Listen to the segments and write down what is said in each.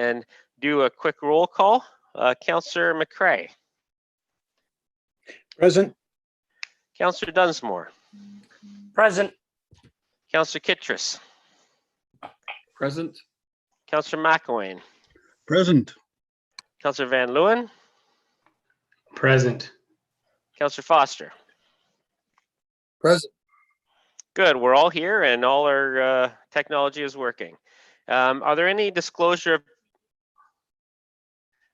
and do a quick roll call. Councillor McCrae. Present. Councillor Dunsmore. Present. Councillor Kittredge. Present. Councillor McElwain. Present. Councillor Van Leeuwen. Present. Councillor Foster. Present. Good, we're all here and all our technology is working. Are there any disclosure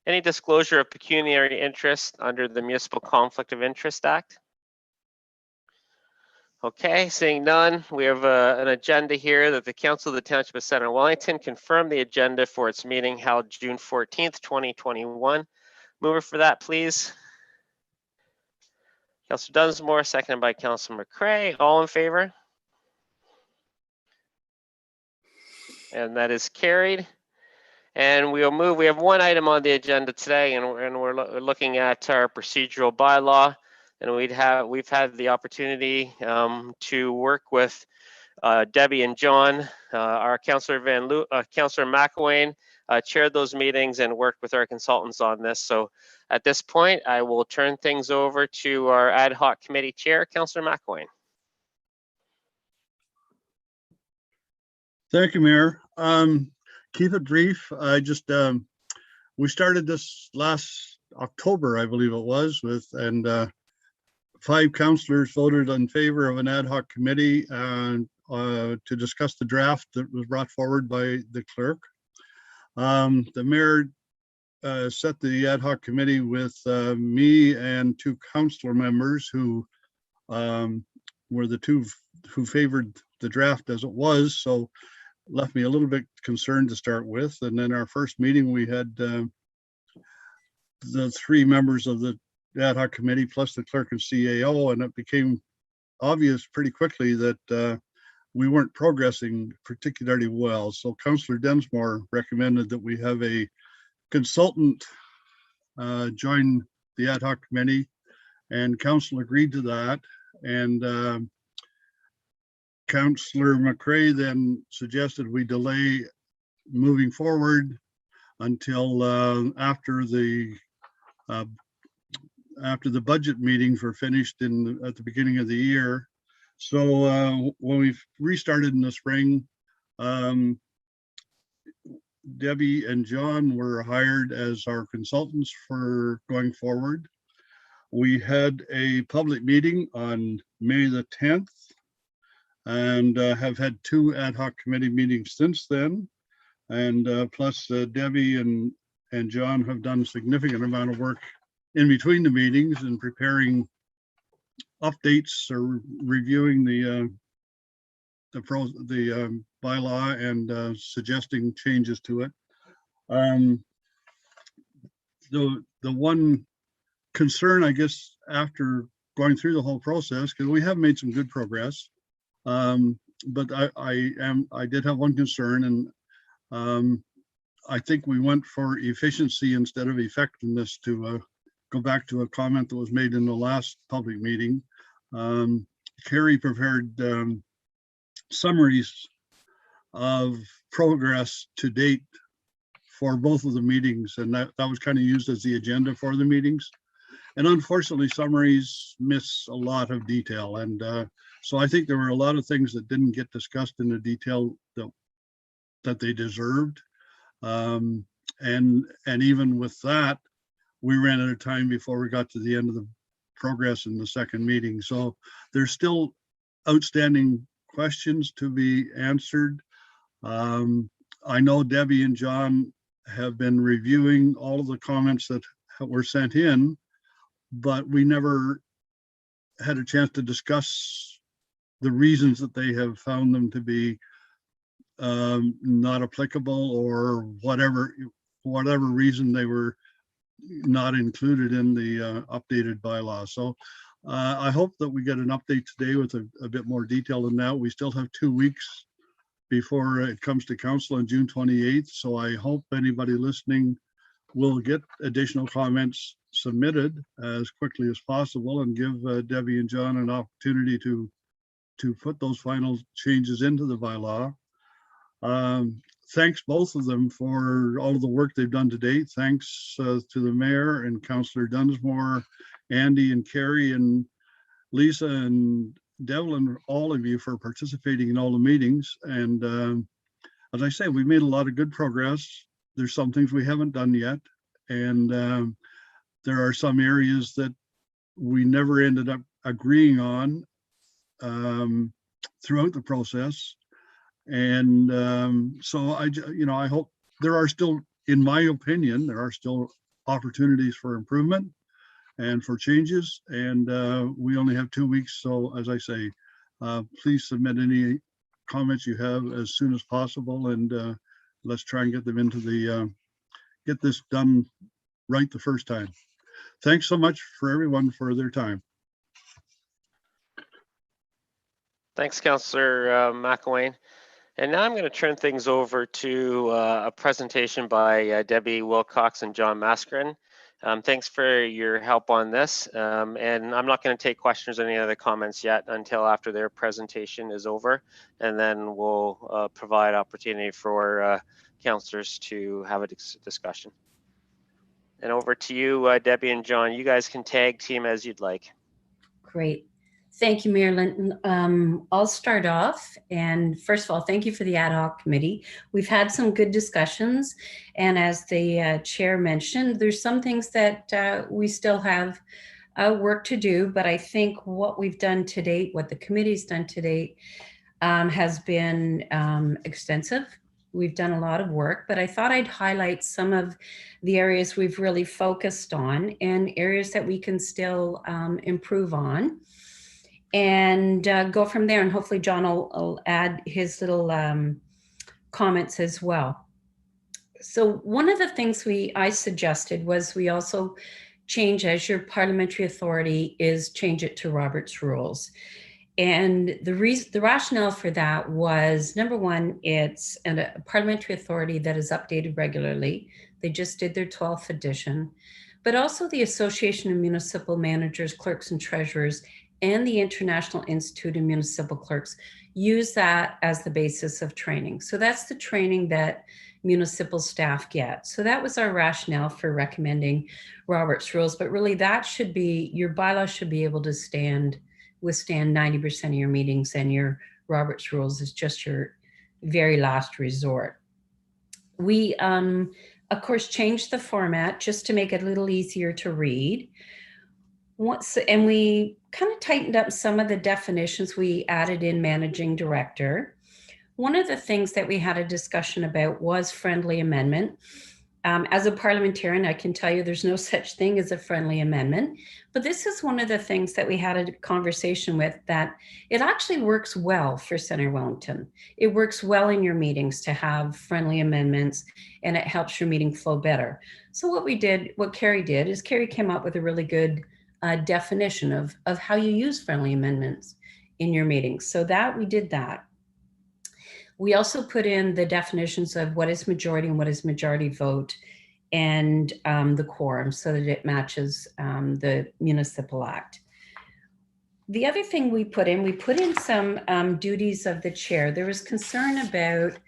of pecuniary interest under the Municipal Conflict of Interest Act? Okay, seeing none, we have an agenda here that the Council of the Township of Center Wellington confirmed the agenda for its meeting held June 14th, 2021. Mover for that, please. Councillor Dunsmore, seconded by Councillor McCrae. All in favor? And that is carried. And we'll move. We have one item on the agenda today, and we're looking at our procedural bylaw. And we've had the opportunity to work with Debi and John, our Councillor McElwain, chaired those meetings and worked with our consultants on this. So at this point, I will turn things over to our ad hoc committee chair, Councillor McElwain. Thank you, Mayor. Keep it brief. We started this last October, I believe it was, and 5 councillors voted in favor of an ad hoc committee to discuss the draft that was brought forward by the clerk. The mayor set the ad hoc committee with me and 2 councillor members who were the 2 who favored the draft as it was, so left me a little bit concerned to start with. And then our first meeting, we had the 3 members of the ad hoc committee plus the clerk and CAO, and it became obvious pretty quickly that we weren't progressing particularly well. So Councillor Dunsmore recommended that we have a consultant join the ad hoc committee, and council agreed to that. And Councillor McCrae then suggested we delay moving forward until after the budget meetings were finished at the beginning of the year. So when we restarted in the spring, Debi and John were hired as our consultants for going forward. We had a public meeting on May the 10th and have had 2 ad hoc committee meetings since then. And plus Debi and John have done a significant amount of work in between the meetings and preparing updates or reviewing the bylaw and suggesting changes to it. The one concern, I guess, after going through the whole process, because we have made some good progress, but I did have one concern, and I think we went for efficiency instead of effectiveness, to go back to a comment that was made in the last public meeting. Carrie prepared summaries of progress to date for both of the meetings, and that was kind of used as the agenda for the meetings. And unfortunately, summaries miss a lot of detail, and so I think there were a lot of things that didn't get discussed in the detail that they deserved. And even with that, we ran out of time before we got to the end of the progress in the second meeting. So there's still outstanding questions to be answered. I know Debi and John have been reviewing all of the comments that were sent in, but we never had a chance to discuss the reasons that they have found them to be not applicable, or whatever reason they were not included in the updated bylaw. So I hope that we get an update today with a bit more detail than that. We still have 2 weeks before it comes to council on June 28th. So I hope anybody listening will get additional comments submitted as quickly as possible, and give Debi and John an opportunity to put those final changes into the bylaw. thanks both of them for all of the work they've done to date. Thanks to the mayor and Councillor Dunsmore, Andy and Carrie and Lisa and Devlin, all of you for participating in all the meetings. And as I say, we've made a lot of good progress. There's some things we haven't done yet. And there are some areas that we never ended up agreeing on throughout the process. And so I hope there are still, in my opinion, there are still opportunities for improvement and for changes. And we only have 2 weeks. So as I say, please submit any comments you have as soon as possible. And let's try and get them into get this done right the first time. Thanks so much for everyone for their time. Thanks, Councillor McElwain. And now I'm going to turn things over to a presentation by Debi, Wilcox, and John Mascarin. Thanks for your help on this. And I'm not going to take questions or any other comments yet until after their presentation is over. And then we'll provide opportunity for councillors to have a discussion. And over to you, Debi and John. You guys can tag team as you'd like. Great. Thank you, Mayor Linton. I'll start off. And first of all, thank you for the ad hoc committee. We've had some good discussions. And as the chair mentioned, there's some things that we still have work to do. But I think what we've done to date, what the committee's done to date, has been extensive. We've done a lot of work, but I thought I'd highlight some of the areas we've really focused on and areas that we can still improve on, and go from there. And hopefully John will add his little comments as well. So one of the things I suggested was we also change, as your parliamentary authority is, change it to Robert's Rules. And the rationale for that was, number one, it's a parliamentary authority that is updated regularly. They just did their 12th edition, but also the Association of Municipal Managers, Clerks and Treasurers, and the International Institute of Municipal Clerks use that as the basis of training. So that's the training that municipal staff get. So that was our rationale for recommending Robert's Rules, but really that should be, your bylaw should be able to withstand 90% of your meetings, and your Robert's Rules is just your very last resort. We, of course, changed the format just to make it a little easier to read. And we kind of tightened up some of the definitions. We added in managing director. One of the things that we had a discussion about was friendly amendment. As a parliamentarian, I can tell you there's no such thing as a friendly amendment, but this is one of the things that we had a conversation with, that it actually works well for Centre Wellington. It works well in your meetings to have friendly amendments, and it helps your meeting flow better. So what Carrie did is Carrie came up with a really good definition of how you use friendly amendments in your meetings. So we did that. We also put in the definitions of what is majority and what is majority vote, and the quorum, so that it matches the Municipal Act. The other thing we put in some duties of the chair. There was concern about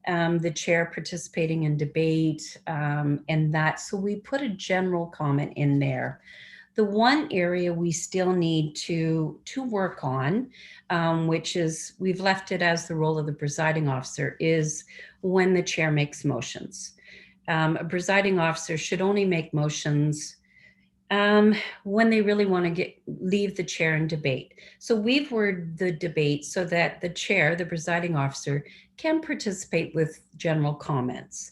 the chair participating in debate and that, so we put a general comment in there. The one area we still need to work on, which is, we've left it as the role of the presiding officer, is when the chair makes motions. A presiding officer should only make motions when they really want to leave the chair in debate. So we've worded the debate so that the chair, the presiding officer, can participate with general comments.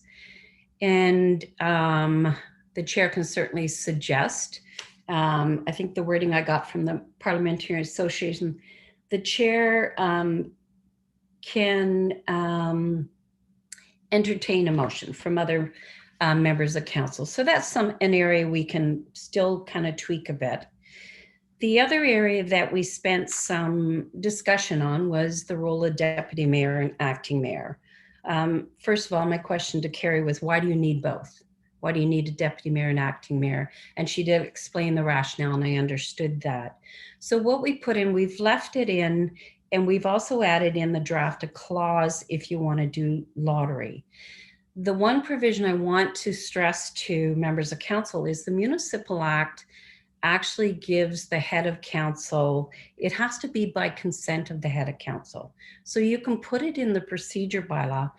And the chair can certainly suggest. I think the wording I got from the Parliamentary Association, the chair can entertain a motion from other members of council. So that's an area we can still kind of tweak a bit. The other area that we spent some discussion on was the role of deputy mayor and acting mayor. First of all, my question to Carrie was, why do you need both? Why do you need a deputy mayor and acting mayor? And she did explain the rationale, and I understood that. So what we put in, we've left it in And we've also added in the draft a clause if you want to do lottery. The one provision I want to stress to members of council is the Municipal Act actually gives the head of council, it has to be by consent of the head of council. So you can put it in the procedure bylaw,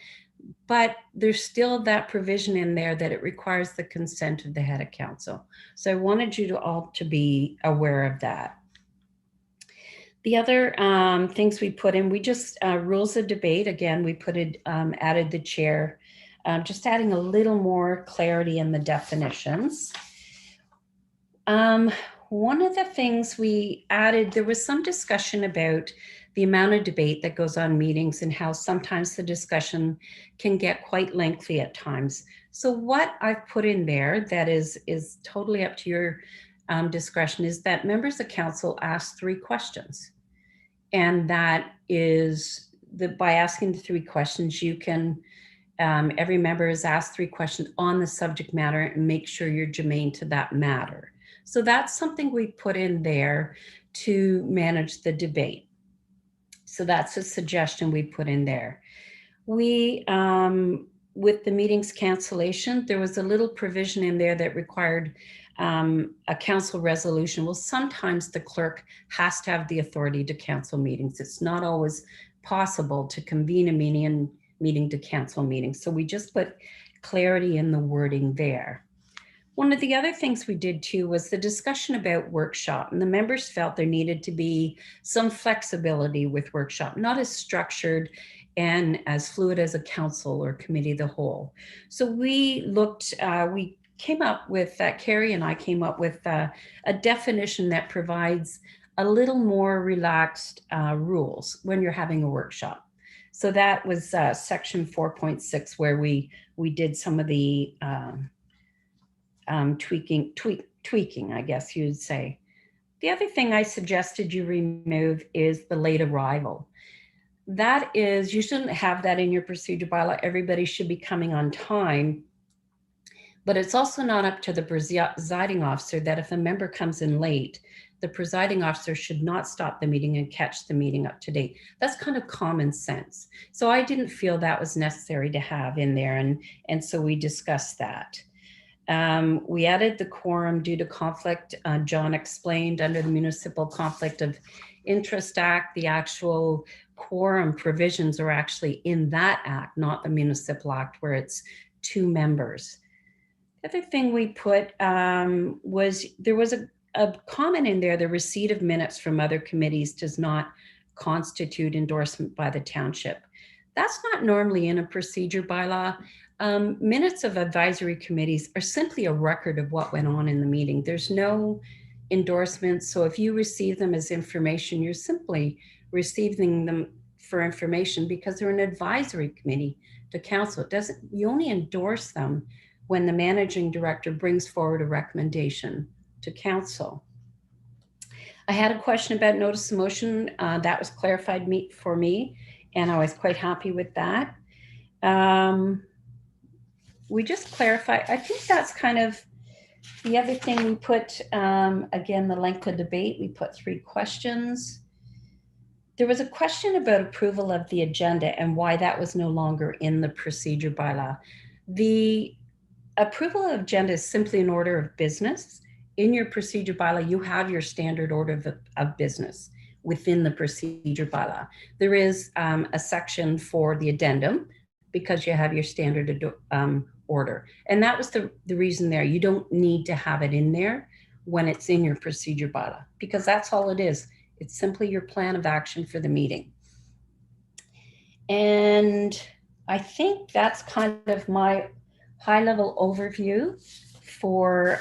but there's still that provision in there that it requires the consent of the head of council. So I wanted you to all to be aware of that. The other things we put in, we just rules of debate. Again, we put it, added the chair, just adding a little more clarity in the definitions. One of the things we added, there was some discussion about the amount of debate that goes on meetings and how sometimes the discussion can get quite lengthy at times. So what I've put in there that is totally up to your discretion is that members of council ask 3 questions. And that is by asking the 3 questions, you can, every member is asked 3 questions on the subject matter and make sure you're germane to that matter. So that's something we put in there to manage the debate. So that's a suggestion we put in there. We, with the meetings cancellation, there was a little provision in there that required a council resolution. Well, sometimes the clerk has to have the authority to cancel meetings. It's not always possible to convene a meeting to cancel meetings. So we just put clarity in the wording there. One of the other things we did too was the discussion about workshop, and the members felt there needed to be some flexibility with workshop, not as structured and as fluid as a council or committee of the whole. So we looked, we came up with, Carrie and I came up with a definition that provides a little more relaxed rules when you're having a workshop. So that was section 4.6 where we did some of the tweaking, I guess you'd say. The other thing I suggested you remove is the late arrival. That is, you shouldn't have that in your procedure bylaw. Everybody should be coming on time. But it's also not up to the presiding officer that if a member comes in late, the presiding officer should not stop the meeting and catch the meeting up to date. That's kind of common sense. So I didn't feel that was necessary to have in there. And so we discussed that. We added the quorum due to conflict. John explained under the Municipal Conflict of Interest Act, the actual quorum provisions are actually in that act, not the Municipal Act where it's 2 members. The other thing we put was there was a comment in there, the receipt of minutes from other committees does not constitute endorsement by the township. That's not normally in a procedure bylaw. Minutes of advisory committees are simply a record of what went on in the meeting. There's no endorsement. So if you receive them as information, you're simply receiving them for information because they're an advisory committee to council. It doesn't, you only endorse them when the managing director brings forward a recommendation to council. I had a question about notice of motion. That was clarified for me, and I was quite happy with that. We just clarify, I think that's kind of the other thing we put, again, the length of debate, we put 3 questions. There was a question about approval of the agenda and why that was no longer in the procedure bylaw. The approval of agenda is simply an order of business. In your procedure bylaw, you have your standard order of business within the procedure bylaw. There is a section for the addendum because you have your standard order. And that was the reason there. You don't need to have it in there when it's in your procedure bylaw because that's all it is. It's simply your plan of action for the meeting. And I think that's kind of my high-level overview for,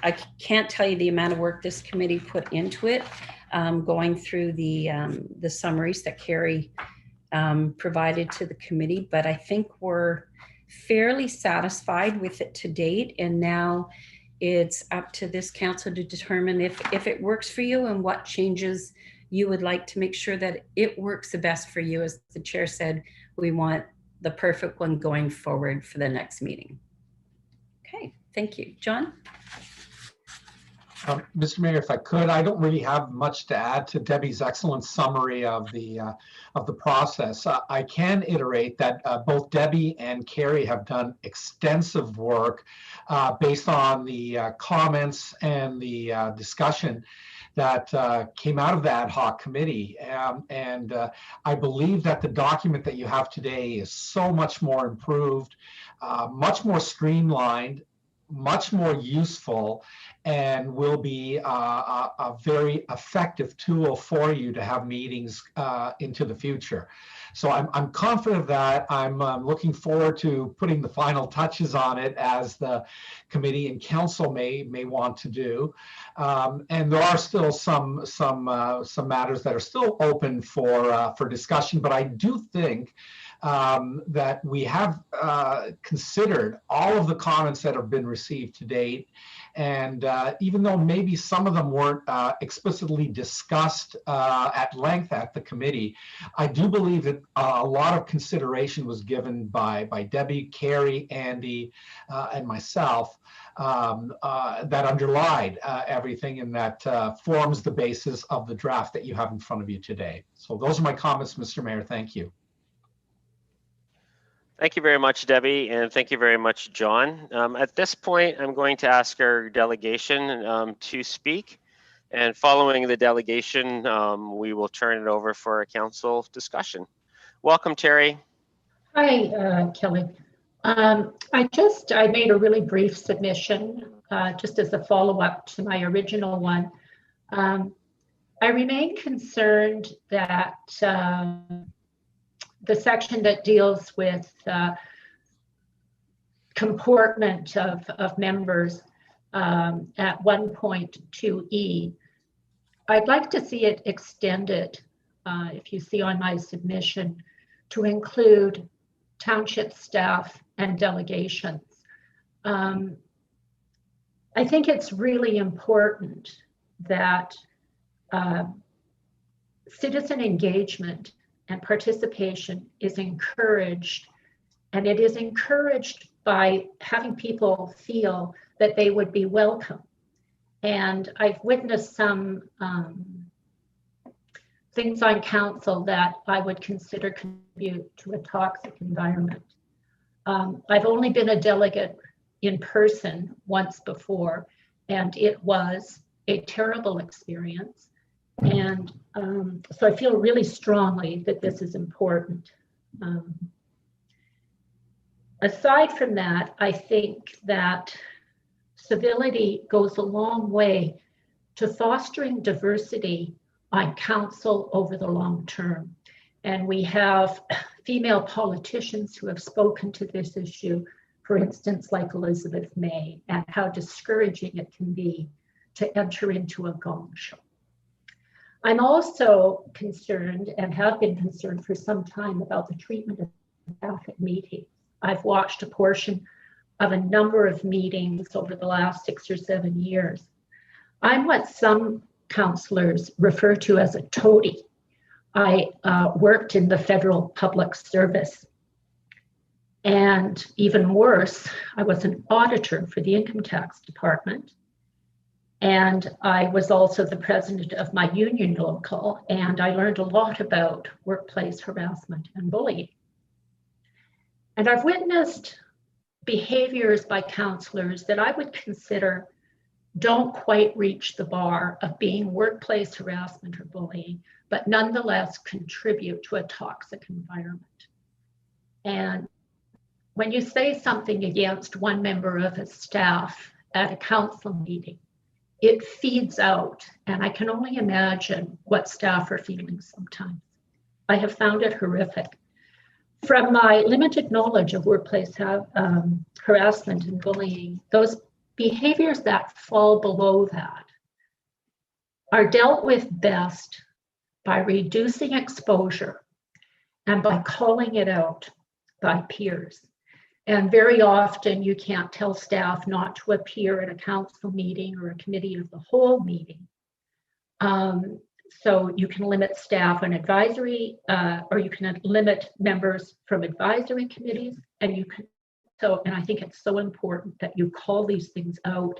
I can't tell you the amount of work this committee put into it, going through the summaries that Carrie provided to the committee, but I think we're fairly satisfied with it to date. And now it's up to this council to determine if it works for you and what changes you would like to make sure that it works the best for you. As the chair said, we want the perfect one going forward for the next meeting. Okay, thank you. John? Mr. Mayor, if I could, I don't really have much to add to Debbie's excellent summary of the process. I can iterate that both Debbie and Carrie have done extensive work based on the comments and the discussion that came out of the ad hoc committee. And I believe that the document that you have today is so much more improved, much more streamlined, much more useful, and will be a very effective tool for you to have meetings into the future. So I'm confident of that. I'm looking forward to putting the final touches on it, as the committee and council may want to do. And there are still some matters that are still open for discussion, but I do think that we have considered all of the comments that have been received to date. And even though maybe some of them weren't explicitly discussed at length at the committee, I do believe that a lot of consideration was given by Debbie, Carrie, Andy, and myself that underlied everything, and that forms the basis of the draft that you have in front of you today. So those are my comments, Mr. Mayor. Thank you. Thank you very much, Debbie, and thank you very much, John. At this point, I'm going to ask our delegation to speak, and following the delegation, we will turn it over for a council discussion. Welcome, Terry. Hi, Kelly. I made a really brief submission just as a follow-up to my original one. I remain concerned that the section that deals with comportment of members at 1.2E, I'd like to see it extended, if you see on my submission, to include township staff and delegations. I think it's really important that citizen engagement and participation is encouraged, and it is encouraged by having people feel that they would be welcome. And I've witnessed some things on council that I would consider contribute to a toxic environment. I've only been a delegate in person once before, and it was a terrible experience. And so I feel really strongly that this is important. Aside from that, I think that civility goes a long way to fostering diversity on council over the long term. And we have female politicians who have spoken to this issue, for instance, like Elizabeth May, and how discouraging it can be to enter into a gong show. I'm also concerned, and have been concerned for some time, about the treatment of staff at meetings. I've watched a portion of a number of meetings over the last 6 or 7 years. I'm what some councillors refer to as a toady. I worked in the federal public service. And even worse, I was an auditor for the income tax department. And I was also the president of my union local, and I learned a lot about workplace harassment and bullying. And I've witnessed behaviors by councillors that I would consider don't quite reach the bar of being workplace harassment or bullying, but nonetheless contribute to a toxic environment. And when you say something against one member of a staff at a council meeting, it feeds out, and I can only imagine what staff are feeling sometimes. I have found it horrific. From my limited knowledge of workplace harassment and bullying, those behaviors that fall below that are dealt with best by reducing exposure and by calling it out by peers. And very often you can't tell staff not to appear at a council meeting or a committee of the whole meeting. So you can limit staff on advisory, or you can limit members from advisory committees, and you can, and I think it's so important that you call these things out.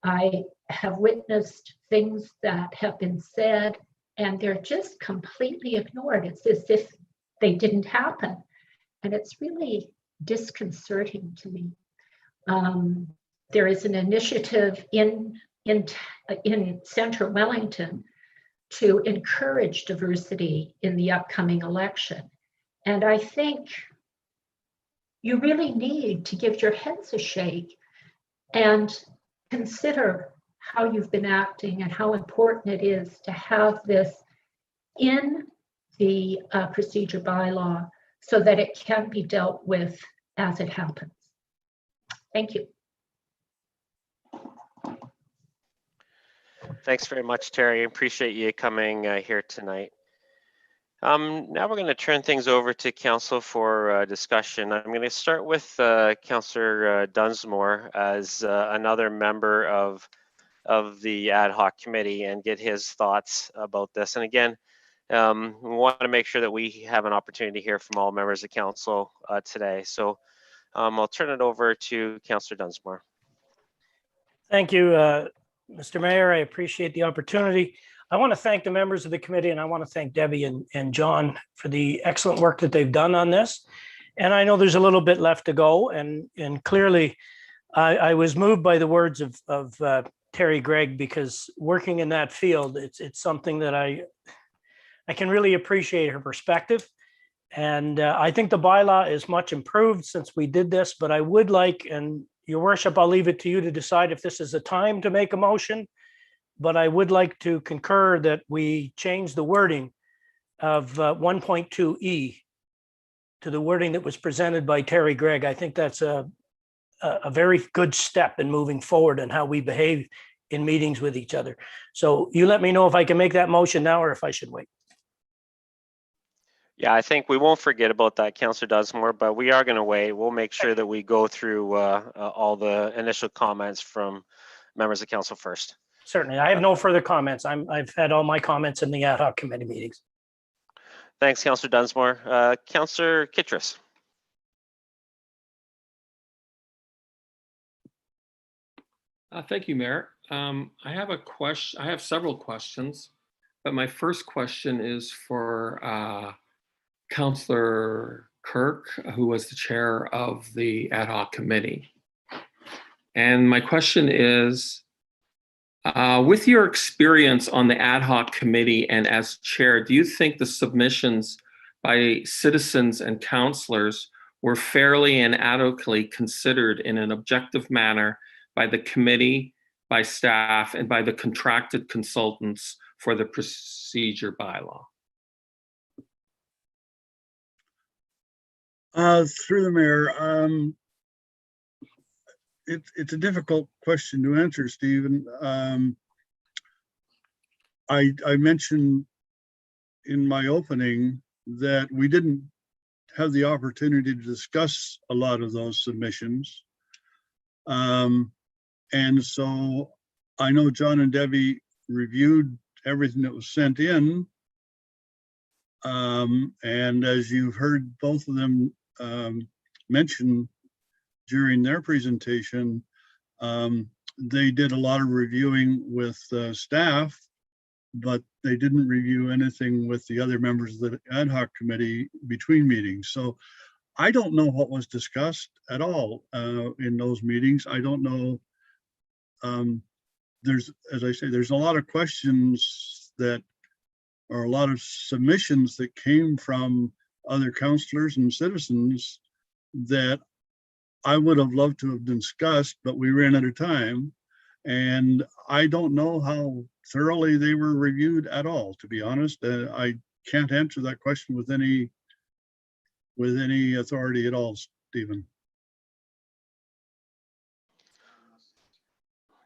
I have witnessed things that have been said and they're just completely ignored. It's as if they didn't happen. And it's really disconcerting to me. There is an initiative in Central Wellington to encourage diversity in the upcoming election. And I think you really need to give your heads a shake and consider how you've been acting and how important it is to have this in the procedure bylaw so that it can be dealt with as it happens. Thank you. Thanks very much, Terry. Appreciate you coming here tonight. Now we're going to turn things over to Council for discussion. I'm going to start with Councillor Dunsmore as another member of the ad hoc committee and get his thoughts about this. And again, we want to make sure that we have an opportunity to hear from all members of Council today. So I'll turn it over to Councillor Dunsmore. Thank you, Mr. Mayor. I appreciate the opportunity. I want to thank the members of the committee, and I want to thank Debbie and John for the excellent work that they've done on this. And I know there's a little bit left to go, and clearly I was moved by the words of Terry Gregg, because working in that field, it's something that I can really appreciate her perspective. And I think the bylaw is much improved since we did this, but I would like, and Your Worship, I'll leave it to you to decide if this is a time to make a motion, but I would like to concur that we change the wording of 1.2E to the wording that was presented by Terry Gregg. I think that's a very good step in moving forward and how we behave in meetings with each other. So you let me know if I can make that motion now or if I should wait. Yeah, I think we won't forget about that, Councillor Dunsmore, but we are going to wait. We'll make sure that we go through all the initial comments from members of Council first. Certainly. I have no further comments. I've had all my comments in the ad hoc committee meetings. Thanks, Councillor Dunsmore. Councillor Kittredge. Thank you, Mayor. I have a question. I have several questions, but my first question is for Councillor Kirk, who was the chair of the ad hoc committee. And my question is, with your experience on the ad hoc committee and as chair, do you think the submissions by citizens and councillors were fairly and adequately considered in an objective manner by the committee, by staff, and by the contracted consultants for the procedure bylaw? Through the mayor, it's a difficult question to answer, Stephen. I mentioned in my opening that we didn't have the opportunity to discuss a lot of those submissions. And so I know John and Debbie reviewed everything that was sent in. And as you've heard both of them mention during their presentation, they did a lot of reviewing with staff, but they didn't review anything with the other members of the ad hoc committee between meetings. So I don't know what was discussed at all in those meetings. I don't know. There's, as I say, there's a lot of questions that, or a lot of submissions that came from other councillors and citizens that I would have loved to have discussed, but we ran out of time. And I don't know how thoroughly they were reviewed at all, to be honest. I can't answer that question with any authority at all, Stephen.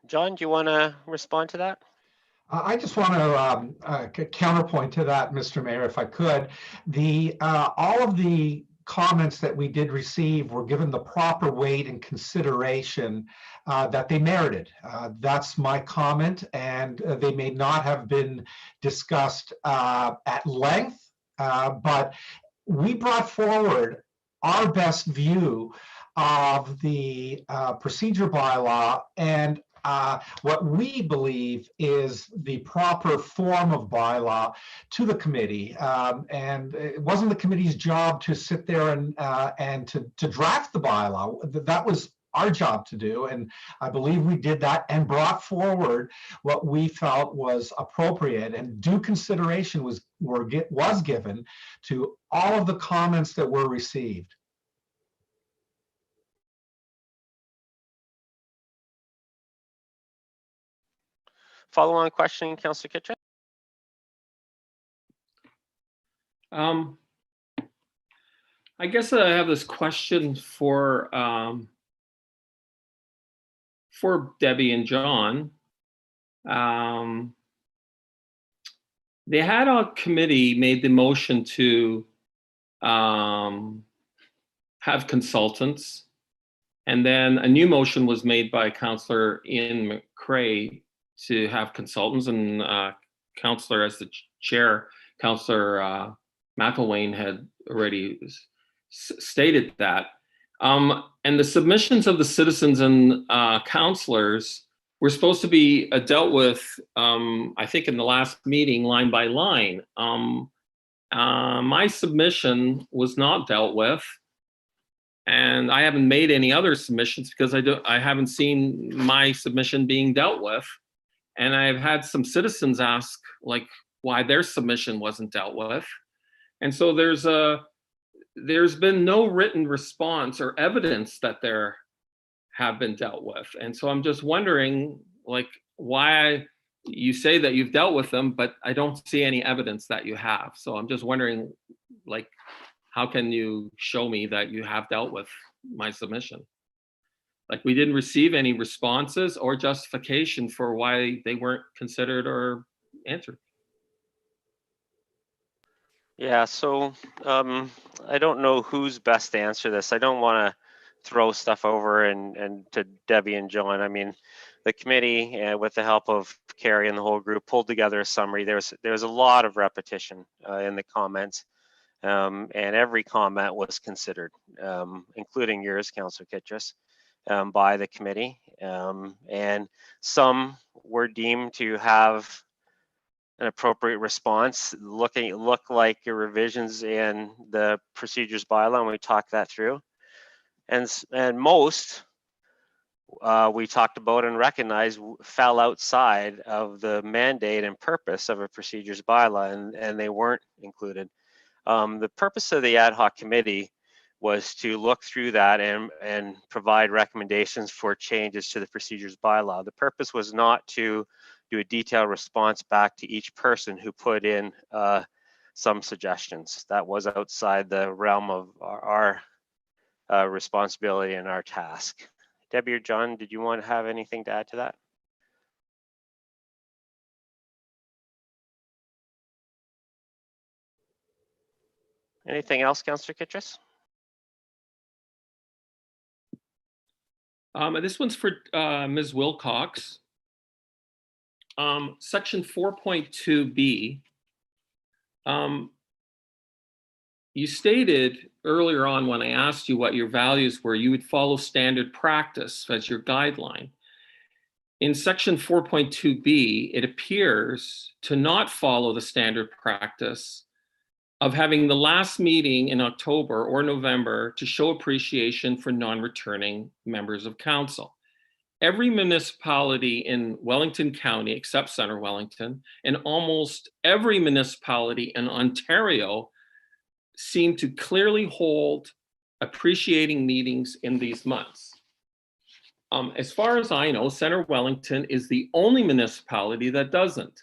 John, do you want to respond to that? I just want to counterpoint to that, Mr. Mayor, if I could. All of the comments that we did receive were given the proper weight and consideration that they merited. That's my comment, and they may not have been discussed at length, but we brought forward our best view of the procedure bylaw, and what we believe is the proper form of bylaw to the committee. And it wasn't the committee's job to sit there and to draft the bylaw. That was our job to do, and I believe we did that and brought forward what we felt was appropriate, and due consideration was given to all of the comments that were received. Follow-on question, Councillor Kitchen? I guess I have this question for Debi and John. The ad hoc committee made the motion to have consultants, and then a new motion was made by Councillor Ian McCrae to have consultants, and Councillor, as the chair, Councillor McElwain had already stated that. And the submissions of the citizens and councillors were supposed to be dealt with, I think in the last meeting, line by line. My submission was not dealt with, and I haven't made any other submissions because I haven't seen my submission being dealt with. And I've had some citizens ask like why their submission wasn't dealt with. And so there's been no written response or evidence that there have been dealt with. And so I'm just wondering like why you say that you've dealt with them, but I don't see any evidence that you have. So I'm just wondering, like, how can you show me that you have dealt with my submission? Like, we didn't receive any responses or justification for why they weren't considered or answered. Yeah, so I don't know who's best to answer this. I don't want to throw stuff over and to Debi and John. I mean, the committee, with the help of Carrie and the whole group, pulled together a summary. There was a lot of repetition in the comments, and every comment was considered, including yours, Councillor Kitchus, by the committee. And some were deemed to have an appropriate response, look like your revisions in the procedures bylaw, and we talked that through. And most we talked about and recognized fell outside of the mandate and purpose of a procedures bylaw, and they weren't included. The purpose of the ad hoc committee was to look through that and provide recommendations for changes to the procedures bylaw. The purpose was not to do a detailed response back to each person who put in some suggestions. That was outside the realm of our responsibility and our task. Debi or John, did you want to have anything to add to that? Anything else, Councillor Kitchus? This one's for Ms. Wilcox. Section 4.2b. You stated earlier on when I asked you what your values were, you would follow standard practice as your guideline. In section 4.2b, it appears to not follow the standard practice of having the last meeting in October or November to show appreciation for non-returning members of council. Every municipality in Wellington County, except Centre Wellington, and almost every municipality in Ontario seem to clearly hold appreciating meetings in these months. As far as I know, Centre Wellington is the only municipality that doesn't.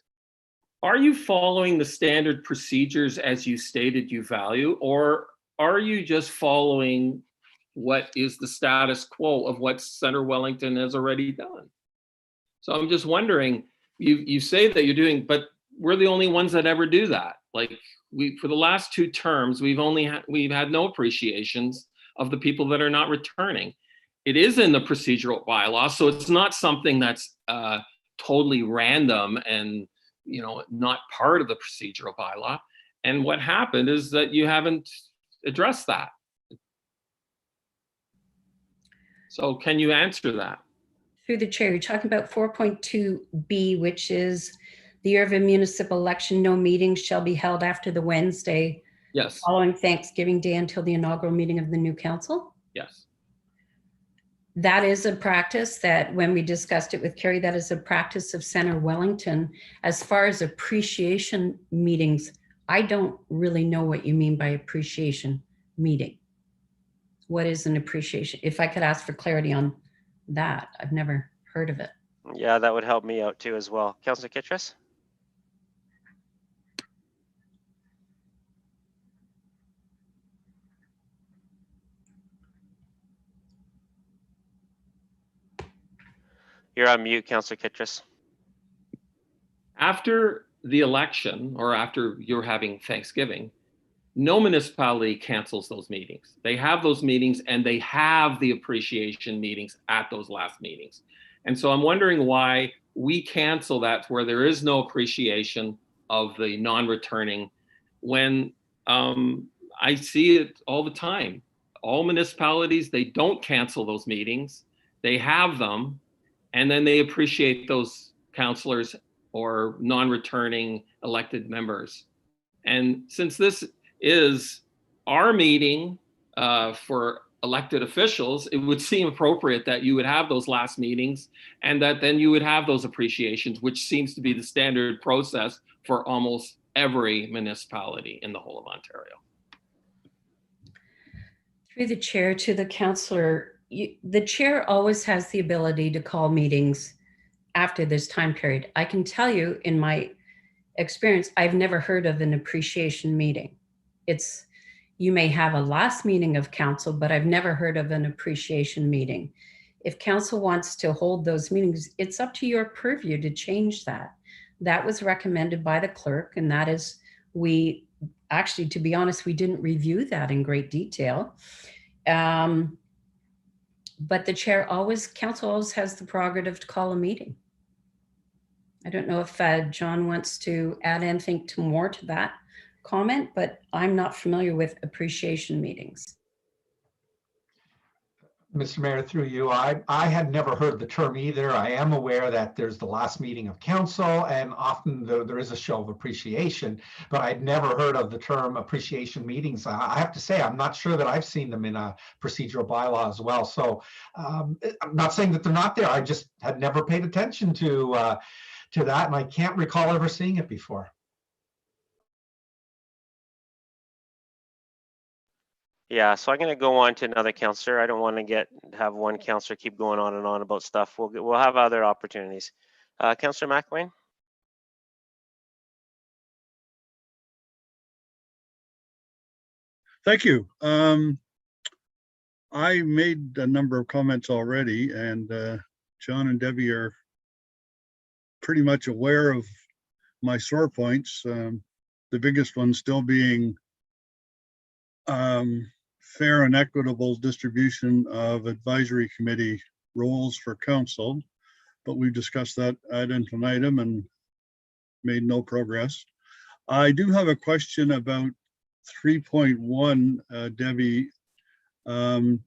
Are you following the standard procedures as you stated you value, or are you just following what is the status quo of what Centre Wellington has already done? So I'm just wondering, you say that you're doing, but we're the only ones that ever do that. Like for the last 2 terms, we've had no appreciations of the people that are not returning. It is in the procedural bylaw, so it's not something that's totally random and not part of the procedural bylaw. And what happened is that you haven't addressed that. So can you answer that? Through the chair, you're talking about 4.2B, which is the year of a municipal election, no meetings shall be held after the Wednesday Yes, following Thanksgiving Day until the inaugural meeting of the new council. yes. That is a practice that when we discussed it with Carrie, that is a practice of Center Wellington. As far as appreciation meetings, I don't really know what you mean by appreciation meeting. What is an appreciation? If I could ask for clarity on that, I've never heard of it. Yeah, that would help me out too as well. Councillor Kittrus? You're on mute, Councillor Kittrus. After the election or after you're having Thanksgiving, no municipality cancels those meetings. They have those meetings and they have the appreciation meetings at those last meetings. And so I'm wondering why we cancel that where there is no appreciation of the non-returning when I see it all the time. All municipalities, they don't cancel those meetings. They have them and then they appreciate those councillors or non-returning elected members. And since this is our meeting for elected officials, it would seem appropriate that you would have those last meetings and that then you would have those appreciations, which seems to be the standard process for almost every municipality in the whole of Ontario. Through the chair to the councillor, the chair always has the ability to call meetings after this time period. I can tell you in my experience, I've never heard of an appreciation meeting. You may have a last meeting of council, but I've never heard of an appreciation meeting. If council wants to hold those meetings, it's up to your purview to change that. That was recommended by the clerk, and that is, actually, to be honest, we didn't review that in great detail. But the council always has the prerogative to call a meeting. I don't know if John wants to add anything more to that comment, but I'm not familiar with appreciation meetings. Mr. Mayor, through you, I had never heard the term either. I am aware that there's the last meeting of council and often there is a show of appreciation, but I'd never heard of the term appreciation meetings. I have to say, I'm not sure that I've seen them in a procedural bylaw as well. So I'm not saying that they're not there. I just had never paid attention to that, and I can't recall ever seeing it before. Yeah, so I'm going to go on to another councillor. I don't want to have one councillor keep going on and on about stuff. We'll have other opportunities. Councillor McElwain? Thank you. I made a number of comments already, and John and Debbie are pretty much aware of my sore points. The biggest one still being fair and equitable distribution of advisory committee roles for council, but we've discussed that ad infinitum and made no progress. I do have a question about 3.1, Debbie.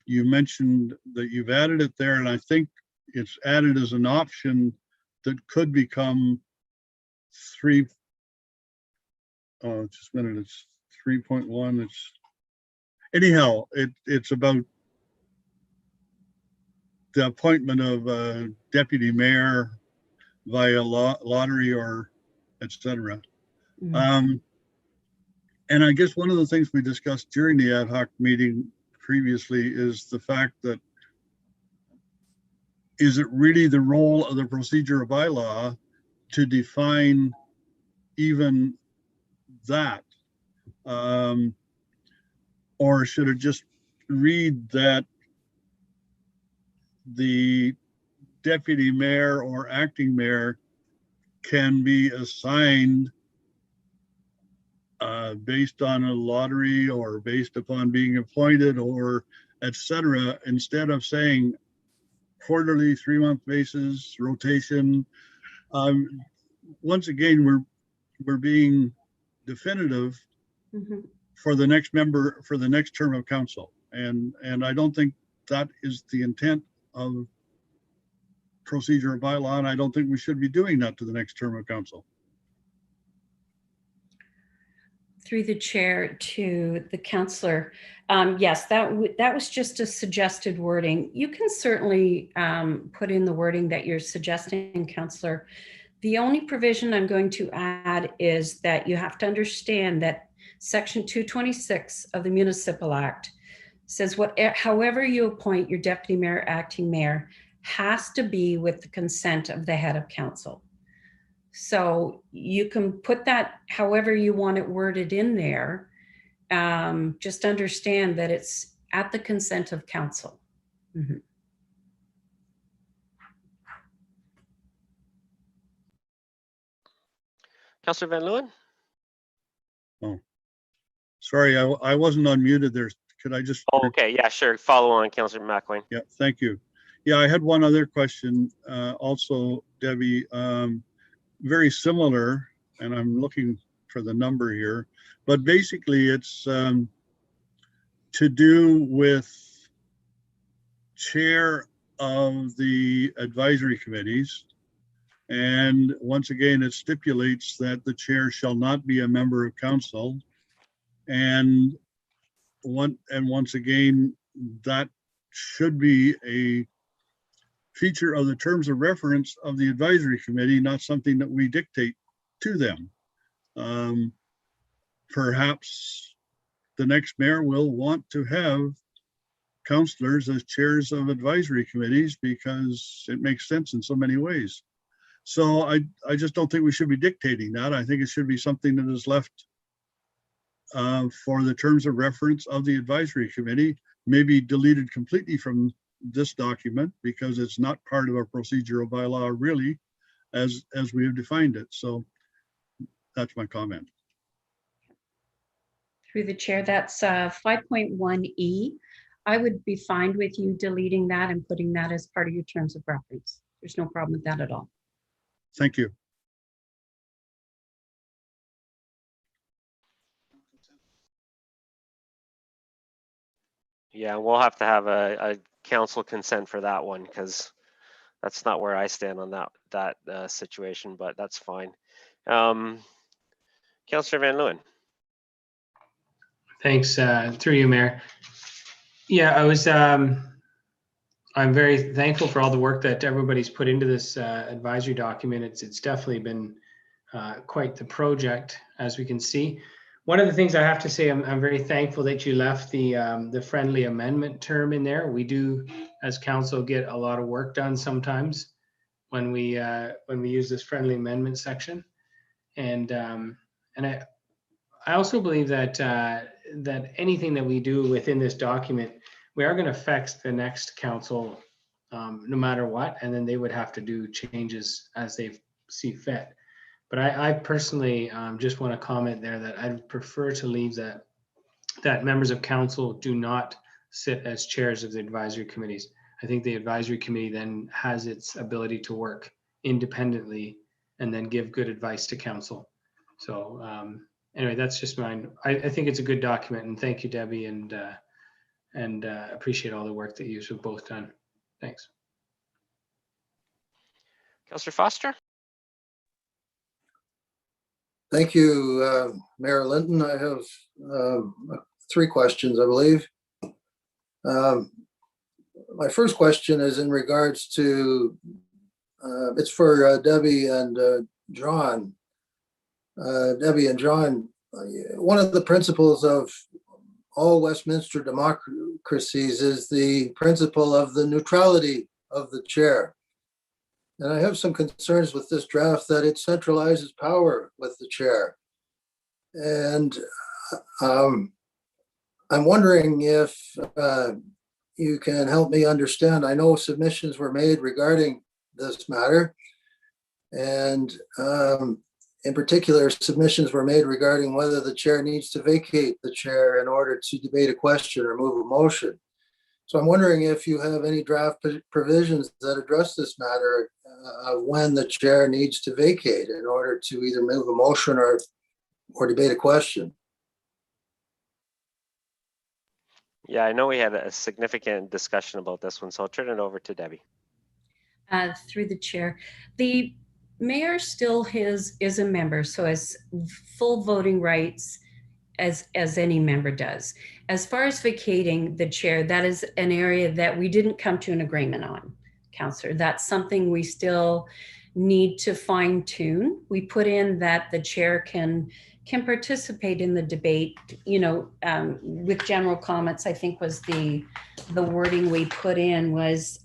You mentioned that you've added it there, and I think it's added as an option that could become just a minute, it's 3.1. Anyhow, it's about the appointment of a deputy mayor via lottery or etc. And I guess one of the things we discussed during the ad hoc meeting previously is the fact that is it really the role of the procedural bylaw to define even that? Or should it just read that the deputy mayor or acting mayor can be assigned based on a lottery or based upon being appointed or etc., instead of saying quarterly, 3-month basis, rotation? Once again, we're being definitive for the next member, for the next term of council. And I don't think that is the intent of procedural bylaw, and I don't think we should be doing that to the next term of council. Through the chair to the councillor. Yes, that was just a suggested wording. You can certainly put in the wording that you're suggesting, councillor. The only provision I'm going to add is that you have to understand that Section 226 of the Municipal Act says however you appoint your deputy mayor, acting mayor, has to be with the consent of the head of council. So you can put that however you want it worded in there. Just understand that it's at the consent of council. Mhm. Councillor Van Leeuwen? Sorry, I wasn't unmuted there. Could I just? Oh, okay, yeah, sure. Follow on, Councillor McElwain. Yeah, thank you. Yeah, I had one other question also, Debbie. Very similar, and I'm looking for the number here, but basically it's to do with chair of the advisory committees. And once again, it stipulates that the chair shall not be a member of council. And once again, that should be a feature of the terms of reference of the advisory committee, not something that we dictate to them. Perhaps the next mayor will want to have councillors as chairs of advisory committees because it makes sense in so many ways. So I just don't think we should be dictating that. I think it should be something that is left for the terms of reference of the advisory committee, maybe deleted completely from this document because it's not part of our procedural bylaw really as we have defined it. So that's my comment. Through the chair, that's 5.1E. I would be fine with you deleting that and putting that as part of your terms of reference. There's no problem with that at all. Thank you. Yeah, we'll have to have a council consent for that one because that's not where I stand on that situation, but that's fine. Councillor Van Leeuwen. Thanks, through you, Mayor. Yeah, I'm very thankful for all the work that everybody's put into this advisory document. It's definitely been quite the project, as we can see. One of the things I have to say, I'm very thankful that you left the friendly amendment term in there. We do, as council, get a lot of work done sometimes when we use this friendly amendment section, and I also believe that that anything that we do within this document, we are going to affect the next council no matter what, and then they would have to do changes as they see fit. But I personally just want to comment there that I'd prefer to leave that members of council do not sit as chairs of the advisory committees. I think the advisory committee then has its ability to work independently and then give good advice to council. So anyway, that's just mine. I think it's a good document, and thank you, Debbie, and appreciate all the work that you have both done. Thanks. Councillor Foster. Thank you, Mayor Linton. I have 3 questions, I believe. My first question is in regards to, it's for Debi and John. Debi and John, one of the principles of all Westminster democracies is the principle of the neutrality of the chair. And I have some concerns with this draft that it centralizes power with the chair. And I'm wondering if you can help me understand. I know submissions were made regarding this matter. And in particular, submissions were made regarding whether the chair needs to vacate the chair in order to debate a question or move a motion. So I'm wondering if you have any draft provisions that address this matter when the chair needs to vacate in order to either move a motion or debate a question. Yeah, I know we had a significant discussion about this one, so I'll turn it over to Debi. Through the chair, the mayor still is a member, so has full voting rights as any member does. As far as vacating the chair, that is an area that we didn't come to an agreement on, Councillor. That's something we still need to fine tune. We put in that the chair can participate in the debate, with general comments. I think was the wording we put in was,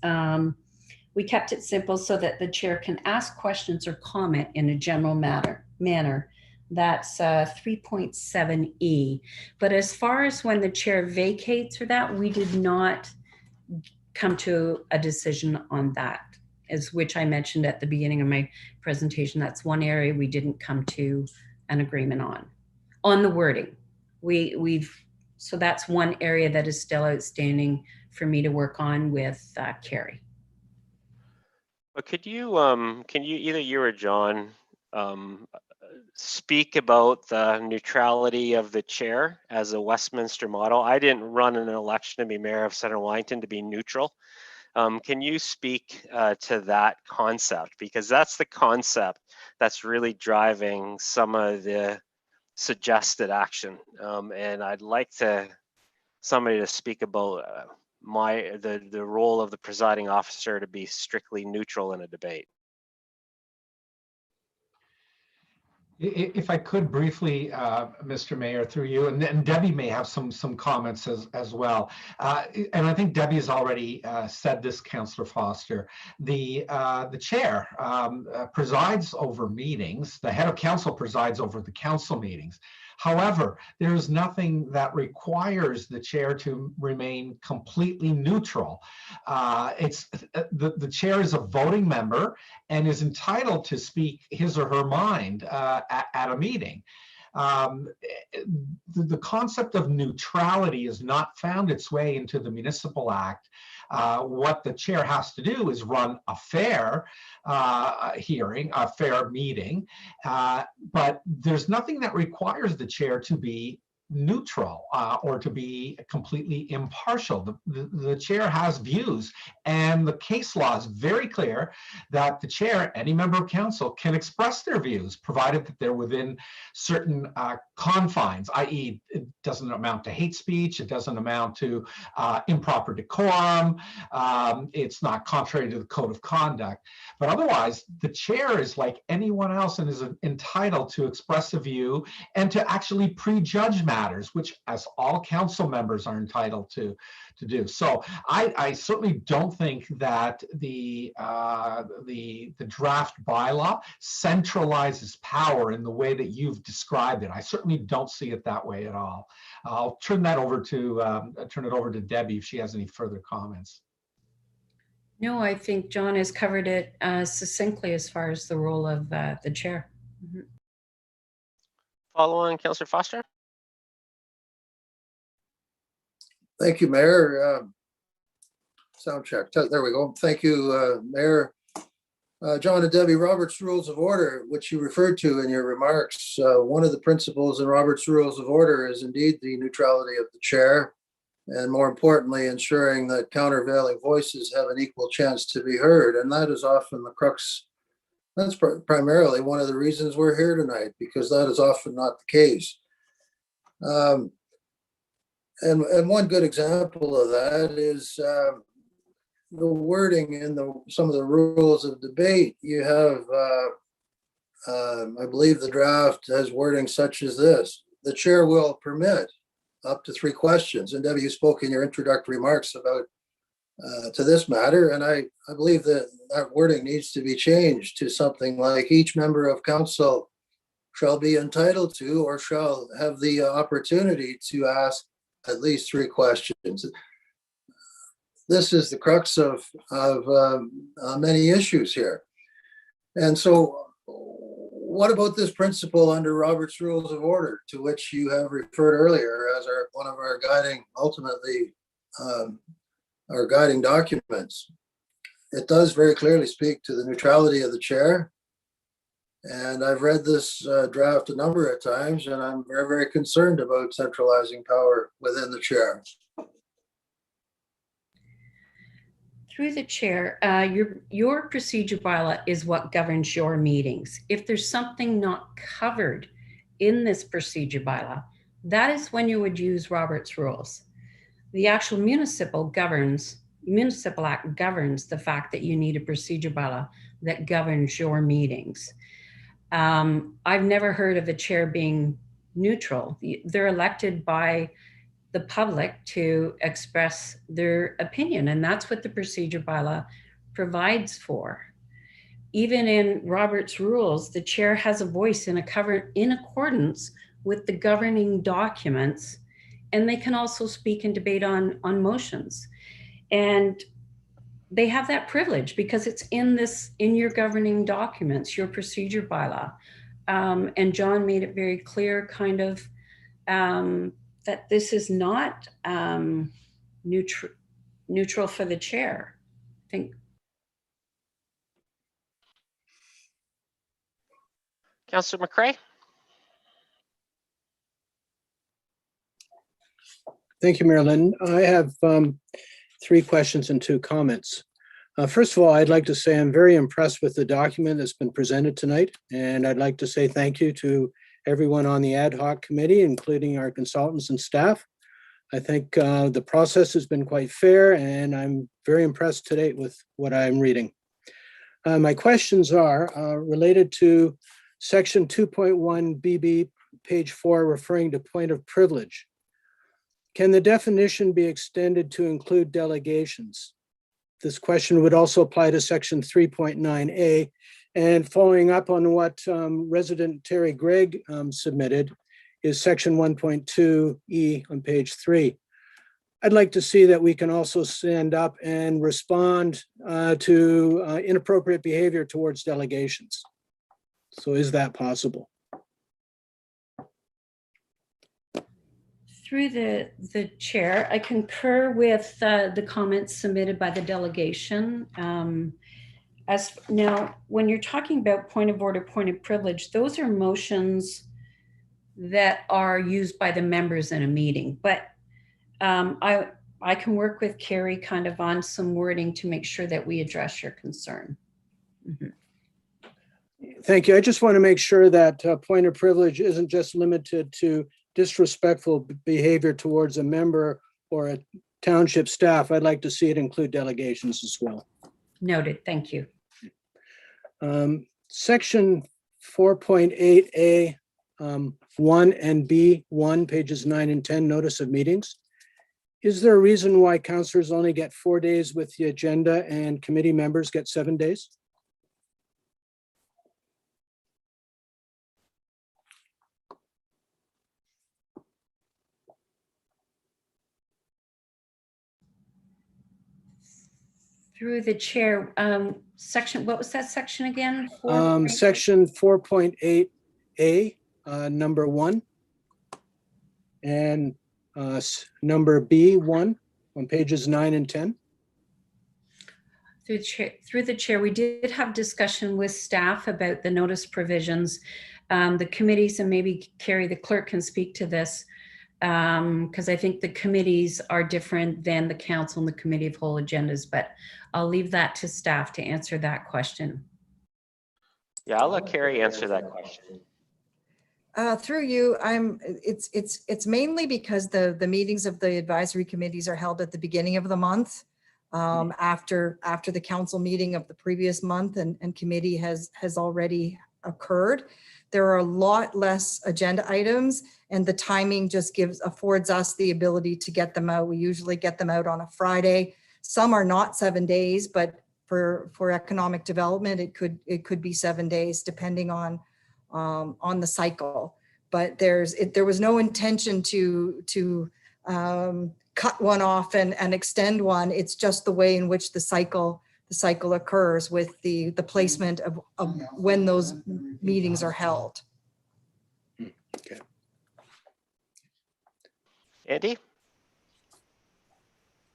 we kept it simple so that the chair can ask questions or comment in a general manner. That's 3.7E. But as far as when the chair vacates or that, we did not come to a decision on that, as which I mentioned at the beginning of my presentation. That's one area we didn't come to an agreement on the wording. So that's one area that is still outstanding for me to work on with Carrie. But can you either you or John speak about the neutrality of the chair as a Westminster model? I didn't run an election to be mayor of Center Wellington to be neutral. Can you speak to that concept? Because that's the concept that's really driving some of the suggested action. And I'd like somebody to speak about the role of the presiding officer to be strictly neutral in a debate. If I could briefly, Mr. Mayor, through you, and then Debi may have some comments as well. And I think Debi has already said this, Councillor Foster. The chair presides over meetings. The head of council presides over the council meetings. However, there is nothing that requires the chair to remain completely neutral. The chair is a voting member and is entitled to speak his or her mind at a meeting. The concept of neutrality has not found its way into the Municipal Act. What the chair has to do is run a fair hearing, a fair meeting, but there's nothing that requires the chair to be neutral or to be completely impartial. The chair has views, and the case law is very clear that the chair, any member of council, can express their views, provided that they're within certain confines, i.e. it doesn't amount to hate speech, it doesn't amount to improper decorum, it's not contrary to the code of conduct. But otherwise, the chair is like anyone else and is entitled to express a view and to actually prejudge matters, which as all council members are entitled to do. So I certainly don't think that the draft bylaw centralizes power in the way that you've described it. I certainly don't see it that way at all. I'll turn it over to Debi if she has any further comments. No, I think John has covered it succinctly as far as the role of the chair. Mm-hmm. Follow on, Councillor Foster. Thank you, Mayor. Sound check. There we go. Thank you, Mayor. John and Debi, Robert's Rules of Order, which you referred to in your remarks, one of the principles in Robert's Rules of Order is indeed the neutrality of the chair, and more importantly, ensuring that countervailing voices have an equal chance to be heard. And that is often the crux. That's primarily one of the reasons we're here tonight, because that is often not the case. And one good example of that is the wording in some of the rules of debate. You have, I believe the draft has wording such as this: the chair will permit up to 3 questions. And Debi, you spoke in your introductory remarks about to this matter, and I believe that wording needs to be changed to something like each member of council shall be entitled to or shall have the opportunity to ask at least 3 questions. This is the crux of many issues here. And so what about this principle under Robert's Rules of Order, to which you have referred earlier as one of our guiding, ultimately, our guiding documents? It does very clearly speak to the neutrality of the chair. And I've read this draft a number of times, and I'm very, very concerned about centralizing power within the chair. Through the chair, your procedure bylaw is what governs your meetings. If there's something not covered in this procedure bylaw, that is when you would use Robert's rules. The actual municipal act governs the fact that you need a procedure bylaw that governs your meetings. I've never heard of a chair being neutral. They're elected by the public to express their opinion, and that's what the procedure bylaw provides for. Even in Robert's rules, the chair has a voice in accordance with the governing documents, and they can also speak and debate on motions. And they have that privilege because it's in your governing documents, your procedure bylaw. And John made it very clear kind of that this is not neutral for the chair. I think. Councillor McCray? Thank you, Marilyn. I have 3 questions and 2 comments. First of all, I'd like to say I'm very impressed with the document that's been presented tonight. And I'd like to say thank you to everyone on the ad hoc committee, including our consultants and staff. I think the process has been quite fair, and I'm very impressed to date with what I'm reading. My questions are related to section 2.1 BB, page 4, referring to point of privilege. Can the definition be extended to include delegations? This question would also apply to section 3.9A. And following up on what resident Terry Gregg submitted is section 1.2E on page 3. I'd like to see that we can also stand up and respond to inappropriate behavior towards delegations. So is that possible? Through the chair, I concur with the comments submitted by the delegation. As now, when you're talking about point of order, point of privilege, those are motions that are used by the members in a meeting. But I can work with Carrie kind of on some wording to make sure that we address your concern. Mm-hmm. Thank you. I just want to make sure that point of privilege isn't just limited to disrespectful behavior towards a member or a township staff. I'd like to see it include delegations as well. Noted. Thank you. Section 4.8A, 1 and B1, pages 9 and 10, notice of meetings. Is there a reason why councillors only get 4 days with the agenda and committee members get 7 days? Through the chair, section, what was that section again? Section 4.8A, number 1, and number B1 on pages 9 and 10. Through the chair, we did have discussion with staff about the notice provisions. The committees, and maybe Carrie, the clerk, can speak to this, because I think the committees are different than the council and the committee of whole agendas, but I'll leave that to staff to answer that question. Yeah, I'll let Carrie answer that question. Through you, it's mainly because the meetings of the advisory committees are held at the beginning of the month, after the council meeting of the previous month, and committee has already occurred. There are a lot less agenda items, and the timing just affords us the ability to get them out. We usually get them out on a Friday. Some are not 7 days, but for economic development, it could be 7 days depending on the cycle. But there was no intention to cut one off and extend one. It's just the way in which the cycle occurs with the placement of when those meetings are held. Okay. Andy?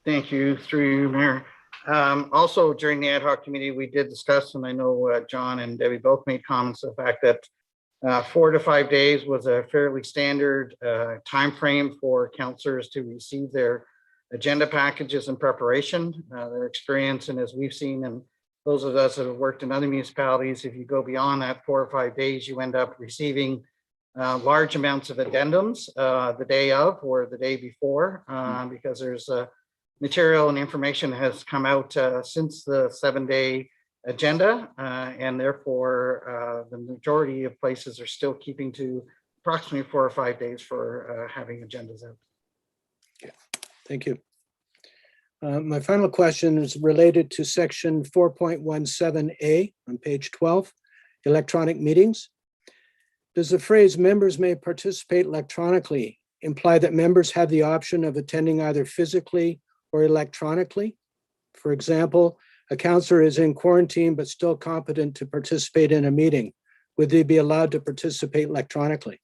Thank you, through you, Mayor. Also, during the ad hoc committee, we did discuss, and I know John and Debbie both made comments to the fact that 4 to 5 days was a fairly standard time frame for councillors to receive their agenda packages in preparation. Their experience, and as we've seen, and those of us that have worked in other municipalities, if you go beyond that 4 or 5 days, you end up receiving large amounts of addendums the day of or the day before, because there's material and information has come out since the 7-day agenda, and therefore the majority of places are still keeping to approximately 4 or 5 days for having agendas out. Thank you. My final question is related to section 4.17A on page 12, electronic meetings. Does the phrase members may participate electronically imply that members have the option of attending either physically or electronically? For example, a councillor is in quarantine but still competent to participate in a meeting. Would they be allowed to participate electronically?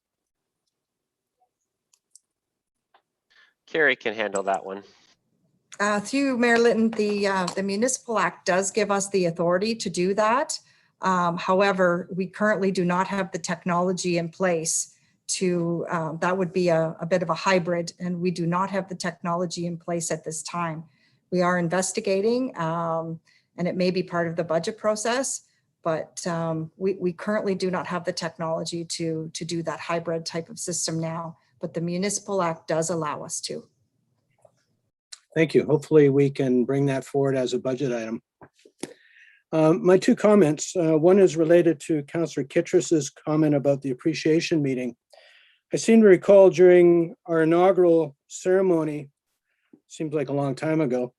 Carrie can handle that one. Through Mayor Litton, the Municipal Act does give us the authority to do that. However, we currently do not have the technology in place to, that would be a bit of a hybrid, and we do not have the technology in place at this time. We are investigating, and it may be part of the budget process, but we currently do not have the technology to do that hybrid type of system now, but the Municipal Act does allow us to. Thank you. Hopefully we can bring that forward as a budget item. My two comments, one is related to Councillor Kittrus's comment about the appreciation meeting. I seem to recall during our inaugural ceremony, seems like a long time ago,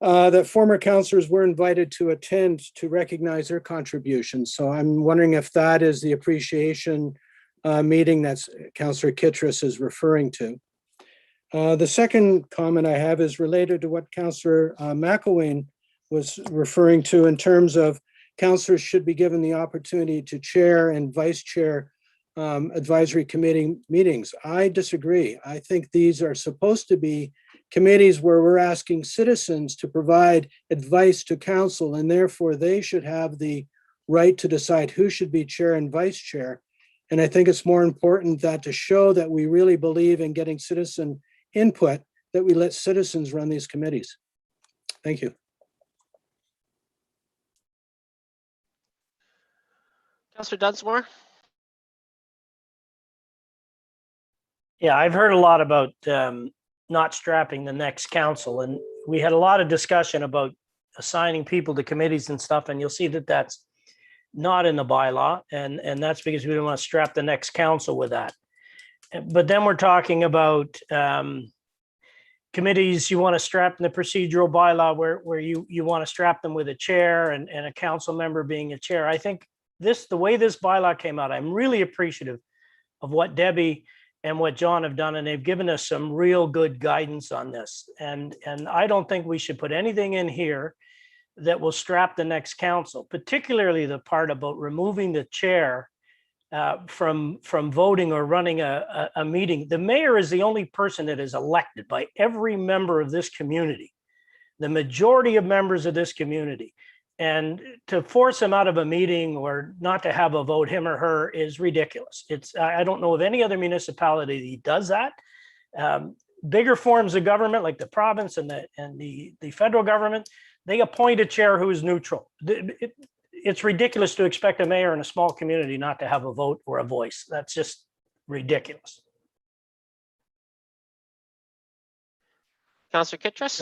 that former councillors were invited to attend to recognize their contributions. So I'm wondering if that is the appreciation meeting that Councillor Kittrus is referring to. The second comment I have is related to what Councillor McElwain was referring to in terms of councillors should be given the opportunity to chair and vice chair advisory committee meetings. I disagree. I think these are supposed to be committees where we're asking citizens to provide advice to council, and therefore they should have the right to decide who should be chair and vice chair. And I think it's more important that to show that we really believe in getting citizen input, that we let citizens run these committees. Thank you. Councillor Dunsmore? Yeah, I've heard a lot about not strapping the next council, and we had a lot of discussion about assigning people to committees and stuff, and you'll see that that's not in the bylaw, and that's because we don't want to strap the next council with that. But then we're talking about committees you want to strap in the procedural bylaw where you want to strap them with a chair and a council member being a chair. I think the way this bylaw came out, I'm really appreciative of what Debi and what John have done, and they've given us some real good guidance on this. And I don't think we should put anything in here that will strap the next council, particularly the part about removing the chair from voting or running a meeting. The mayor is the only person that is elected by every member of this community, the majority of members of this community. And to force him out of a meeting or not to have a vote, him or her, is ridiculous. I don't know of any other municipality that does that. Bigger forms of government like the province and the federal government, they appoint a chair who is neutral. It's ridiculous to expect a mayor in a small community not to have a vote or a voice. That's just ridiculous. Councillor Kittrus?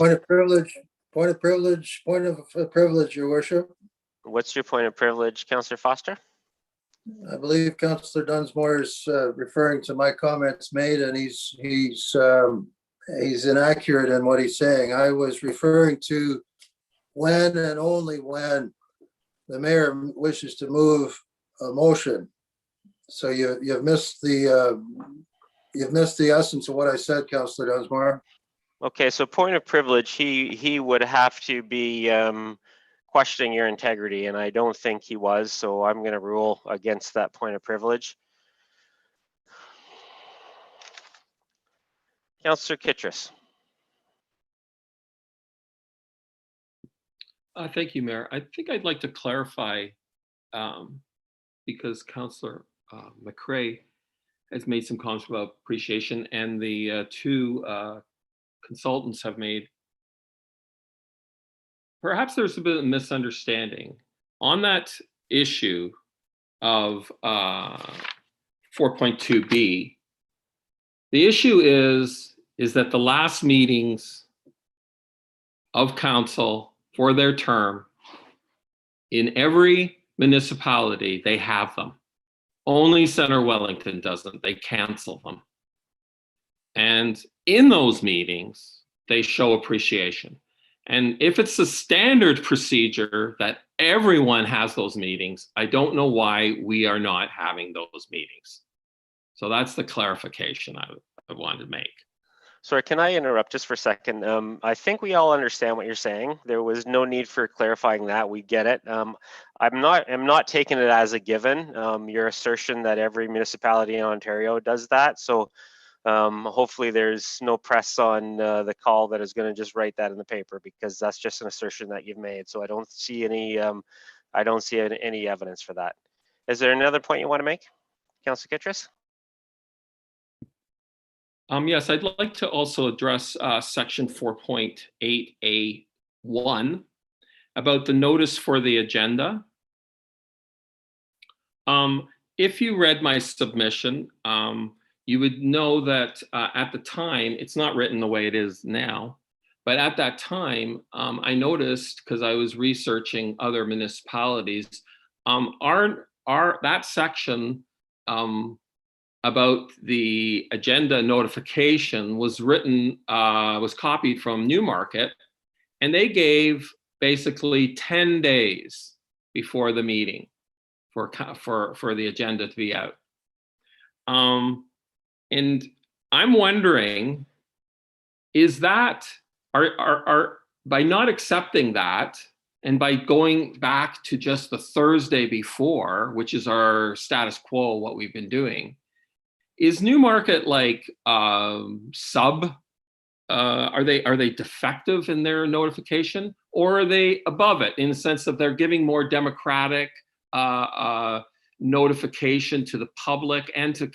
Point of privilege, your worship. What's your point of privilege, Councillor Foster? I believe Councillor Dunsmore is referring to my comments made, and he's inaccurate in what he's saying. I was referring to when and only when the mayor wishes to move a motion. So you've missed the essence of what I said, Councillor Dunsmore. Okay, so point of privilege, he would have to be questioning your integrity, and I don't think he was, so I'm going to rule against that point of privilege. Councillor Kittrus. Thank you, Mayor. I think I'd like to clarify, because Councillor McRae has made some comments about appreciation, and the two consultants have made, perhaps there's a bit of misunderstanding on that issue of 4.2b. The issue is that the last meetings of council for their term, in every municipality, they have them. Only Center Wellington doesn't. They cancel them. And in those meetings, they show appreciation. And if it's a standard procedure that everyone has those meetings, I don't know why we are not having those meetings. So that's the clarification I wanted to make. Sorry, can I interrupt just for a second? I think we all understand what you're saying. There was no need for clarifying that. We get it. I'm not taking it as a given. Your assertion that every municipality in Ontario does that. So hopefully there's no press on the call that is going to just write that in the paper, because that's just an assertion that you've made. So I don't see any evidence for that. Is there another point you want to make, Councillor Kittrus? Yes, I'd like to also address section 4.8A1 about the notice for the agenda. If you read my submission, you would know that at the time, it's not written the way it is now, but at that time, I noticed, because I was researching other municipalities, that section about the agenda notification was written, was copied from Newmarket, and they gave basically 10 days before the meeting for the agenda to be out. And I'm wondering, is that, by not accepting that, and by going back to just the Thursday before, which is our status quo, what we've been doing, is Newmarket like are they defective in their notification, or are they above it in the sense that they're giving more democratic notification to the public and to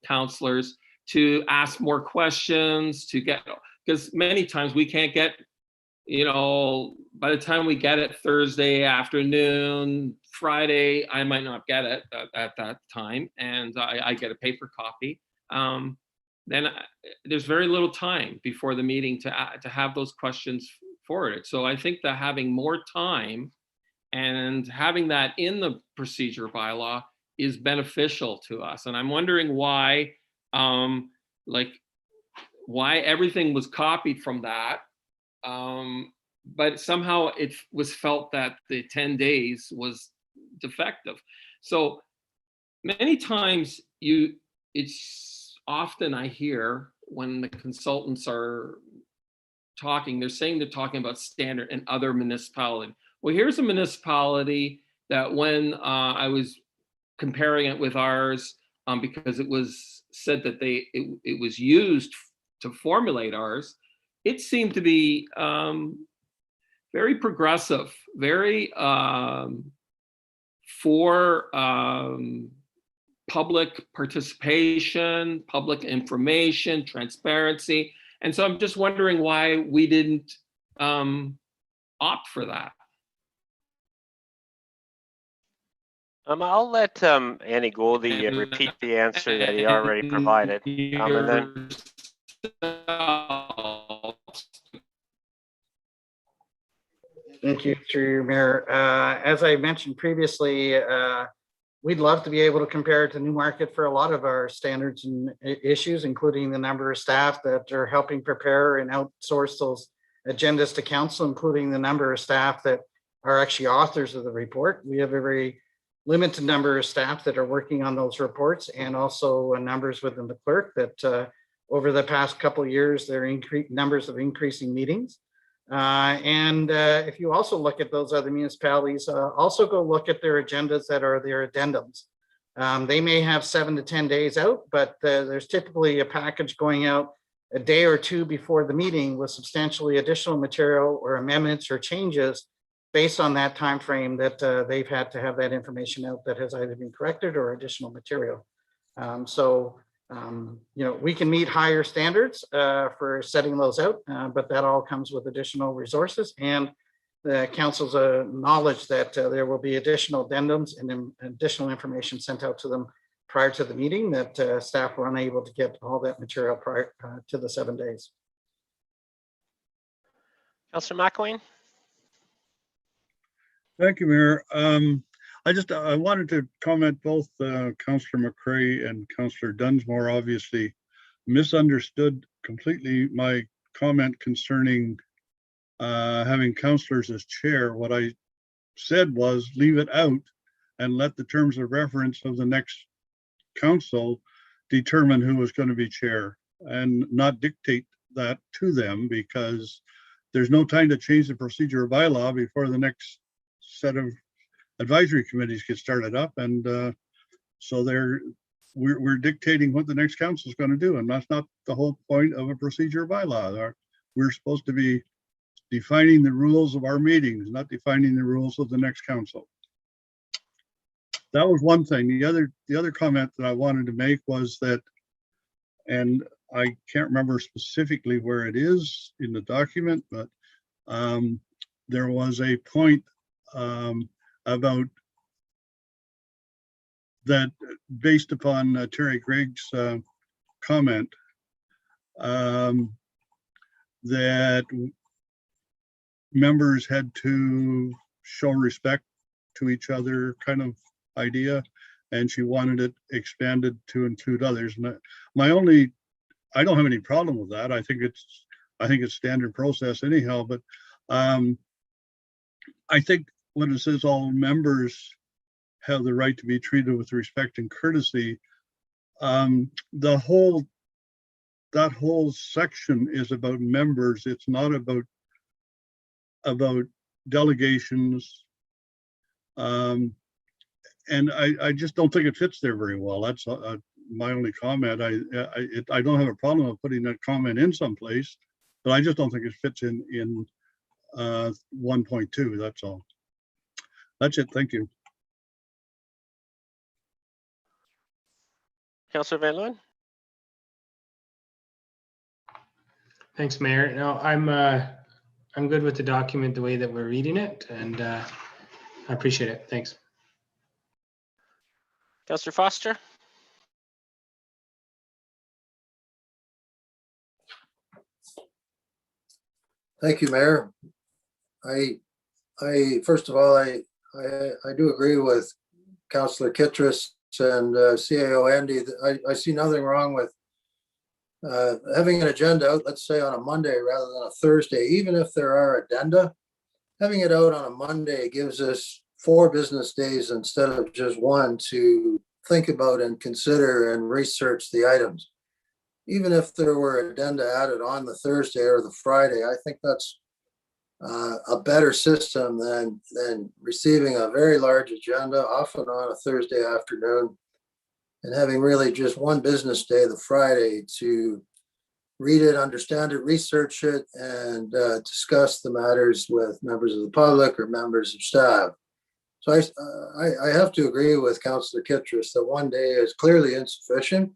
councillors to ask more questions, to get, because many times we can't get, by the time we get it Thursday afternoon, Friday, I might not get it at that time, and I get a paper copy. Then there's very little time before the meeting to have those questions forwarded. So I think that having more time and having that in the procedure bylaw is beneficial to us. And I'm wondering why, why everything was copied from that. But somehow it was felt that the 10 days was defective. So many times it's often I hear when the consultants are talking, they're talking about standard and other municipality. Well, here's a municipality that when I was comparing it with ours, because it was said that it was used to formulate ours, it seemed to be very progressive, very for public participation, public information, transparency. And so I'm just wondering why we didn't opt for that. I'll let Annie Goldie repeat the answer that he already provided. And then Thank you, through Mayor. As I mentioned previously, we'd love to be able to compare it to Newmarket for a lot of our standards and issues, including the number of staff that are helping prepare and outsource those agendas to council, including the number of staff that are actually authors of the report. We have a very limited number of staff that are working on those reports, and also numbers within the clerk that over the past couple of years, there are numbers of increasing meetings. If you also look at those other municipalities, also go look at their agendas that are their addendums. They may have 7 to 10 days out, but there's typically a package going out a day or two before the meeting with substantially additional material or amendments or changes based on that time frame that they've had to have that information out that has either been corrected or additional material. So We can meet higher standards for setting those out, but that all comes with additional resources, and the council's knowledge that there will be additional addendums and additional information sent out to them prior to the meeting, that staff were unable to get all that material prior to the 7 days. Councillor McElwain? Thank you, Mayor. I wanted to comment, both Councillor McCray and Councillor Dunsmore obviously misunderstood completely my comment concerning having councillors as chair. What I said was leave it out and let the terms of reference of the next council determine who was going to be chair, and not dictate that to them, because there's no time to change the procedure of bylaw before the next set of advisory committees get started up. And so we're dictating what the next council is going to do, and that's not the whole point of a procedure bylaw. We're supposed to be defining the rules of our meetings, not defining the rules of the next council. That was one thing. The other comment that I wanted to make was that, and I can't remember specifically where it is in the document, but there was a point about that, based upon Terry Gregg's comment, that members had to show respect to each other, kind of idea, and she wanted it expanded to include others. And I don't have any problem with that. I think it's standard process anyhow, but I think when it says all members have the right to be treated with respect and courtesy, that whole section is about members. It's not about delegations. And I just don't think it fits there very well. That's my only comment. I don't have a problem with putting that comment in someplace, but I just don't think it fits in 1.2. That's all. That's it. Thank you. Councillor Van Loon? Thanks, Mayor. No, I'm good with the document the way that we're reading it, and I appreciate it. Thanks. Councillor Foster? Thank you, Mayor. First of all, I do agree with Councillor Kittredge and CAO Andy. I see nothing wrong with having an agenda out, let's say on a Monday rather than a Thursday, even if there are addenda. Having it out on a Monday gives us 4 business days instead of just 1 to think about and consider and research the items. Even if there were addenda added on the Thursday or the Friday, I think that's a better system than receiving a very large agenda, often on a Thursday afternoon, and having really just 1 business day, the Friday, to read it, understand it, research it, and discuss the matters with members of the public or members of staff. So I have to agree with Councillor Kittredge that 1 day is clearly insufficient.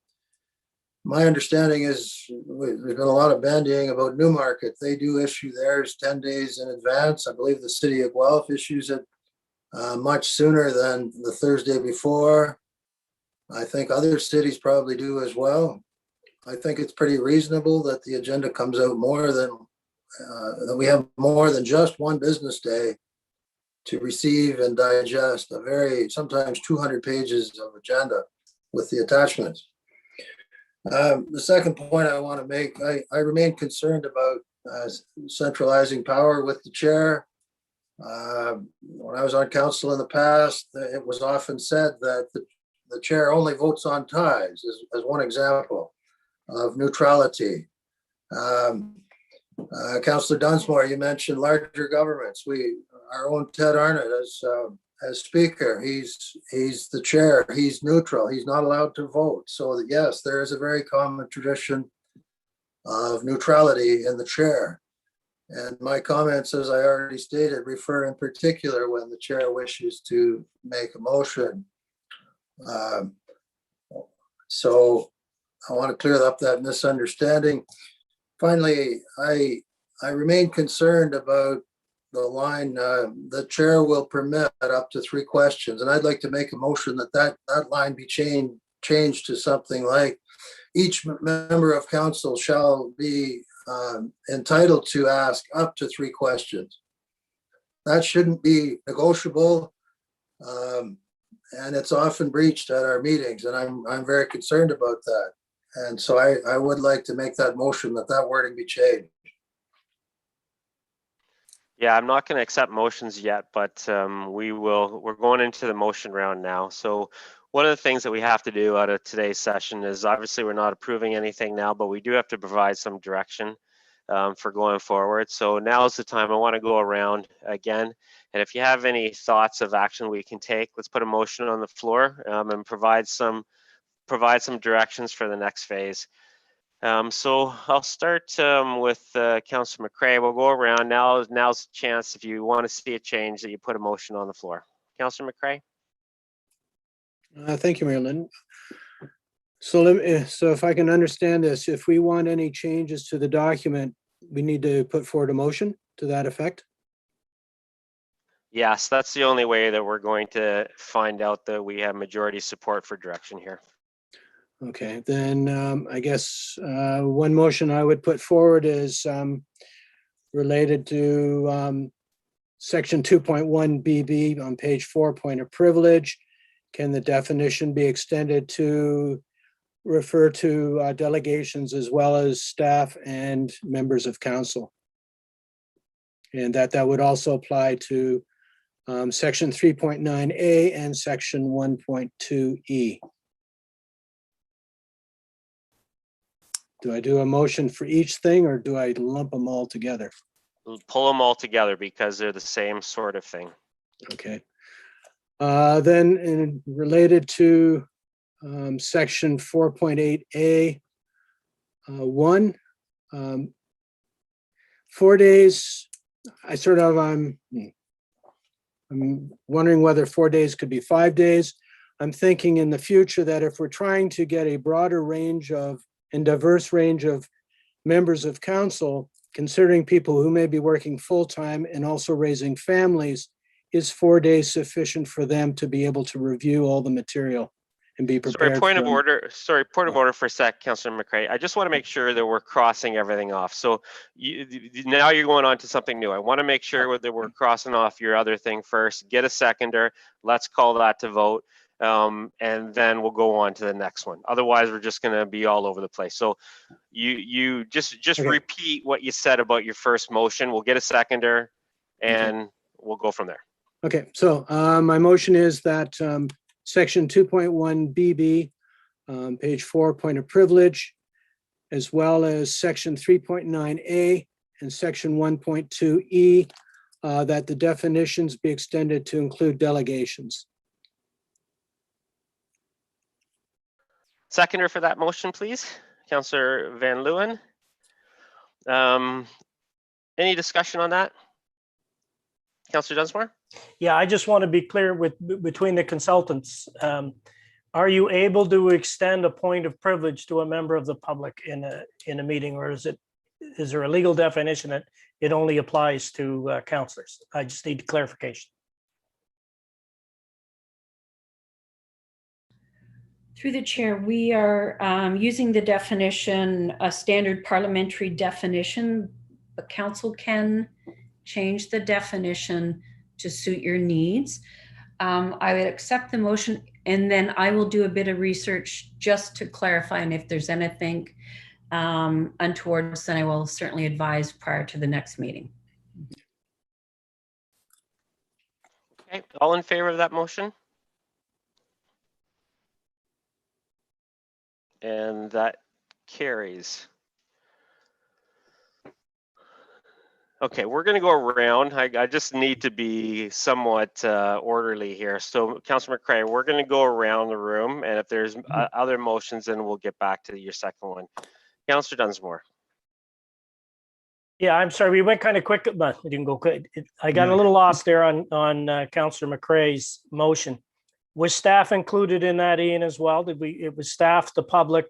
My understanding is there's been a lot of bandying about Newmarket. They do issue theirs 10 days in advance. I believe the city of Guelph issues it much sooner than the Thursday before. I think other cities probably do as well. I think it's pretty reasonable that the agenda comes out more than, that we have more than just 1 business day to receive and digest a sometimes 200 pages of agenda with the attachments. The second point I want to make, I remain concerned about centralizing power with the chair. When I was on council in the past, it was often said that the chair only votes on ties, as one example of neutrality. Councillor Dunsmore, you mentioned larger governments. Our own Ted Arnott as speaker, he's the chair, he's neutral, he's not allowed to vote. So yes, there is a very common tradition of neutrality in the chair. And my comments, as I already stated, refer in particular when the chair wishes to make a motion. So want to clear up that misunderstanding. Finally, I remain concerned about the line, the chair will permit up to 3 questions. And I'd like to make a motion that line be changed to something like, each member of council shall be entitled to ask up to 3 questions. That shouldn't be negotiable. And it's often breached at our meetings, and I'm very concerned about that. And so I would like to make that motion that wording be changed. Yeah, I'm not going to accept motions yet, but we're going into the motion round now. So one of the things that we have to do out of today's session is, obviously we're not approving anything now, but we do have to provide some direction for going forward. So now is the time. I want to go around again. And if you have any thoughts of action we can take, let's put a motion on the floor and provide some directions for the next phase. So I'll start with Councillor McCray. We'll go around. Now's the chance, if you want to see a change, that you put a motion on the floor. Councillor McCray. Thank you, Mayor Lynn. So if I can understand this, if we want any changes to the document, we need to put forward a motion to that effect? Yes, that's the only way that we're going to find out that we have majority support for direction here. Okay, then I guess one motion I would put forward is related to section 2.1 BB on page 4, point of privilege. Can the definition be extended to refer to delegations as well as staff and members of council? And that would also apply to section 3.9A and section 1.2E. Do I do a motion for each thing, or do I lump them all together? Pull them all together because they're the same sort of thing. Okay. Then related to section 4.8A, 1, 4 days, I'm wondering whether 4 days could be 5 days. I'm thinking in the future that if we're trying to get a broader range and diverse range of members of council, considering people who may be working full-time and also raising families, is 4 days sufficient for them to be able to review all the material and be prepared? Sorry, point of order for a sec, Councillor McCray. I just want to make sure that we're crossing everything off. So now you're going on to something new. I want to make sure that we're crossing off your other thing first. Get a seconder. Let's call that to vote. And then we'll go on to the next one. Otherwise, we're just going to be all over the place. So you just okay. Repeat what you said about your first motion. We'll get a seconder and we'll go from there. Okay, so my motion is that section 2.1 BB, page 4, point of privilege, as well as section 3.9A and section 1.2E, that the definitions be extended to include delegations. Seconder for that motion, please. Councillor Van Leeuwen. Any discussion on that? Councillor Dunsmore? Yeah, I just want to be clear between the consultants. Are you able to extend a point of privilege to a member of the public in a meeting, or is there a legal definition that it only applies to councillors? I just need clarification. Through the chair, we are using the definition, a standard parliamentary definition, but council can change the definition to suit your needs. I would accept the motion, and then I will do a bit of research just to clarify, and if there's anything untoward, then I will certainly advise prior to the next meeting. Okay, all in favor of that motion? And that carries. Okay, we're going to go around. I just need to be somewhat orderly here. So, Councillor McCray, we're going to go around the room, and if there's other motions, then we'll get back to your second one. Councillor Dunsmore. Yeah, I'm sorry, we went kind of quick, but we didn't go quick. I got a little lost there on Councillor McCray's motion. Was staff included in that, Ian, as well? It was staff, the public,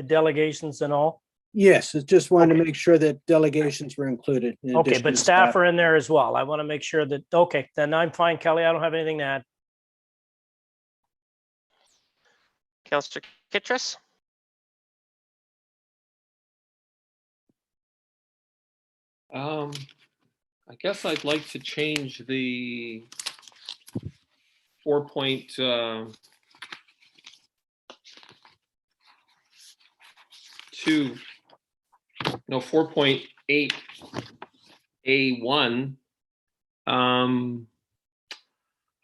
delegations and all? Yes, I just wanted to Okay. make sure that delegations were included. in Okay, addition but to staff are in there as well. I want to make sure that, okay, then I'm fine, Kelly. I don't have anything to add. Councillor Kittrus? I guess I'd like to change the 4.2, no, 4.8 A1. I'd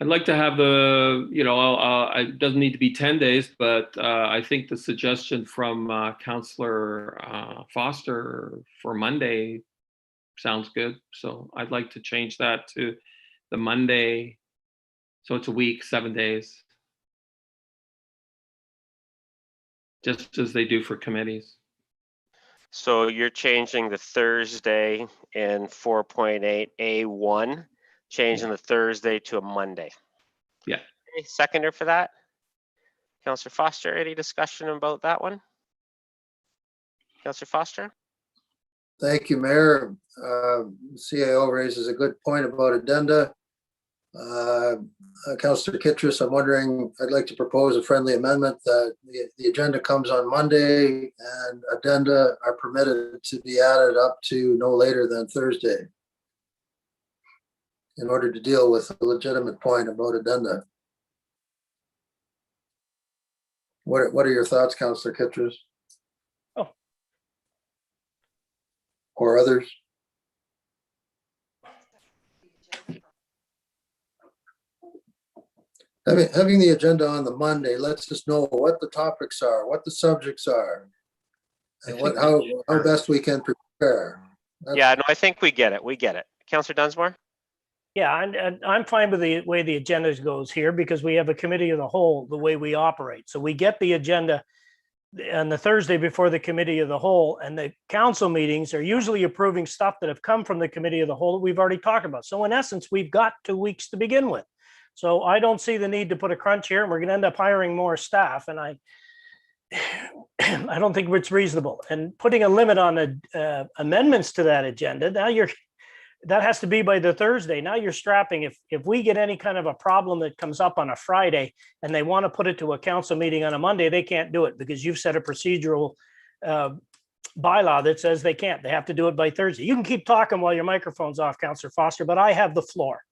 like to have the, it doesn't need to be 10 days, but I think the suggestion from Councillor Foster for Monday sounds good. So I'd like to change that to the Monday. So it's a week, 7 days. Just as they do for committees. So you're changing the Thursday in 4.8 A1, changing the Thursday to a Monday. Yeah. Any seconder for that? Councillor Foster, any discussion about that one? Councillor Foster? Thank you, Mayor. CAO raises a good point about addenda. Councillor Kittrus, I'm wondering, I'd like to propose a friendly amendment that the agenda comes on Monday and addenda are permitted to be added up to no later than Thursday in order to deal with a legitimate point about addenda. What are your thoughts, Councillor Kittrus? Oh. Or others? Having the agenda on the Monday lets us know what the topics are, what the subjects are, and how best we can prepare. Yeah, no, I think we get it. We get it. Councillor Dunsmore? Yeah, and I'm fine with the way the agenda goes here because we have a committee of the whole, the way we operate. So we get the agenda on the Thursday before the committee of the whole, and the council meetings are usually approving stuff that have come from the committee of the whole that we've already talked about. So in essence, we've got 2 weeks to begin with. So I don't see the need to put a crunch here, and we're going to end up hiring more staff. And I don't think it's reasonable. And putting a limit on the amendments to that agenda, now that has to be by the Thursday. Now you're strapping. If we get any kind of a problem that comes up on a Friday and they want to put it to a council meeting on a Monday, they can't do it because you've set a procedural bylaw that says they can't. They have to do it by Thursday. You can keep talking while your microphone's off, Councillor Foster, but I have the floor.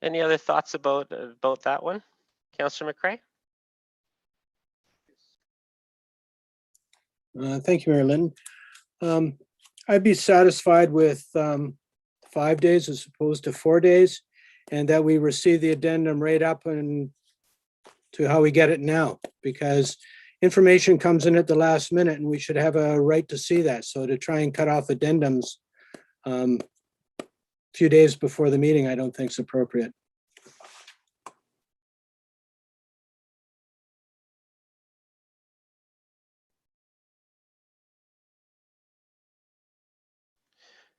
Any other thoughts about that one? Councillor McCray? Thank you, Mary Lynn. I'd be satisfied with 5 days as opposed to 4 days, and that we receive the addendum right up and to how we get it now, because information comes in at the last minute and we should have a right to see that. So to try and cut off addendums a few days before the meeting, I don't think is appropriate.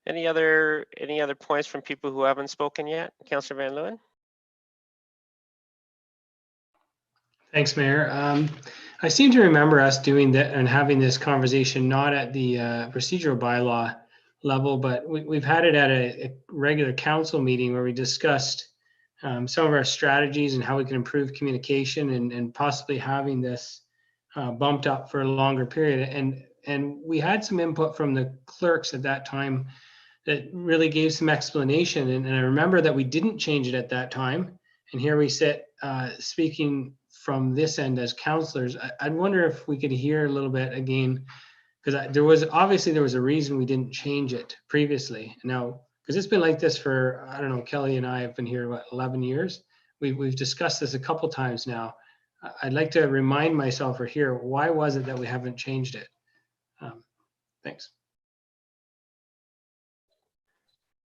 Any other points from people who haven't spoken yet? Councillor Van Leeuwen? Thanks, Mayor. I seem to remember us doing that and having this conversation, not at the procedural bylaw level, but we've had it at a regular council meeting where we discussed some of our strategies and how we can improve communication and possibly having this bumped up for a longer period. And we had some input from the clerks at that time that really gave some explanation. And I remember that we didn't change it at that time. And here we sit speaking from this end as councillors. I'd wonder if we could hear a little bit again, because there was a reason we didn't change it previously. Now, because it's been like this for, I don't know, Kelly and I have been here, 11 years? We've discussed this a couple times now. I'd like to remind myself or hear, why was it that we haven't changed it? Thanks.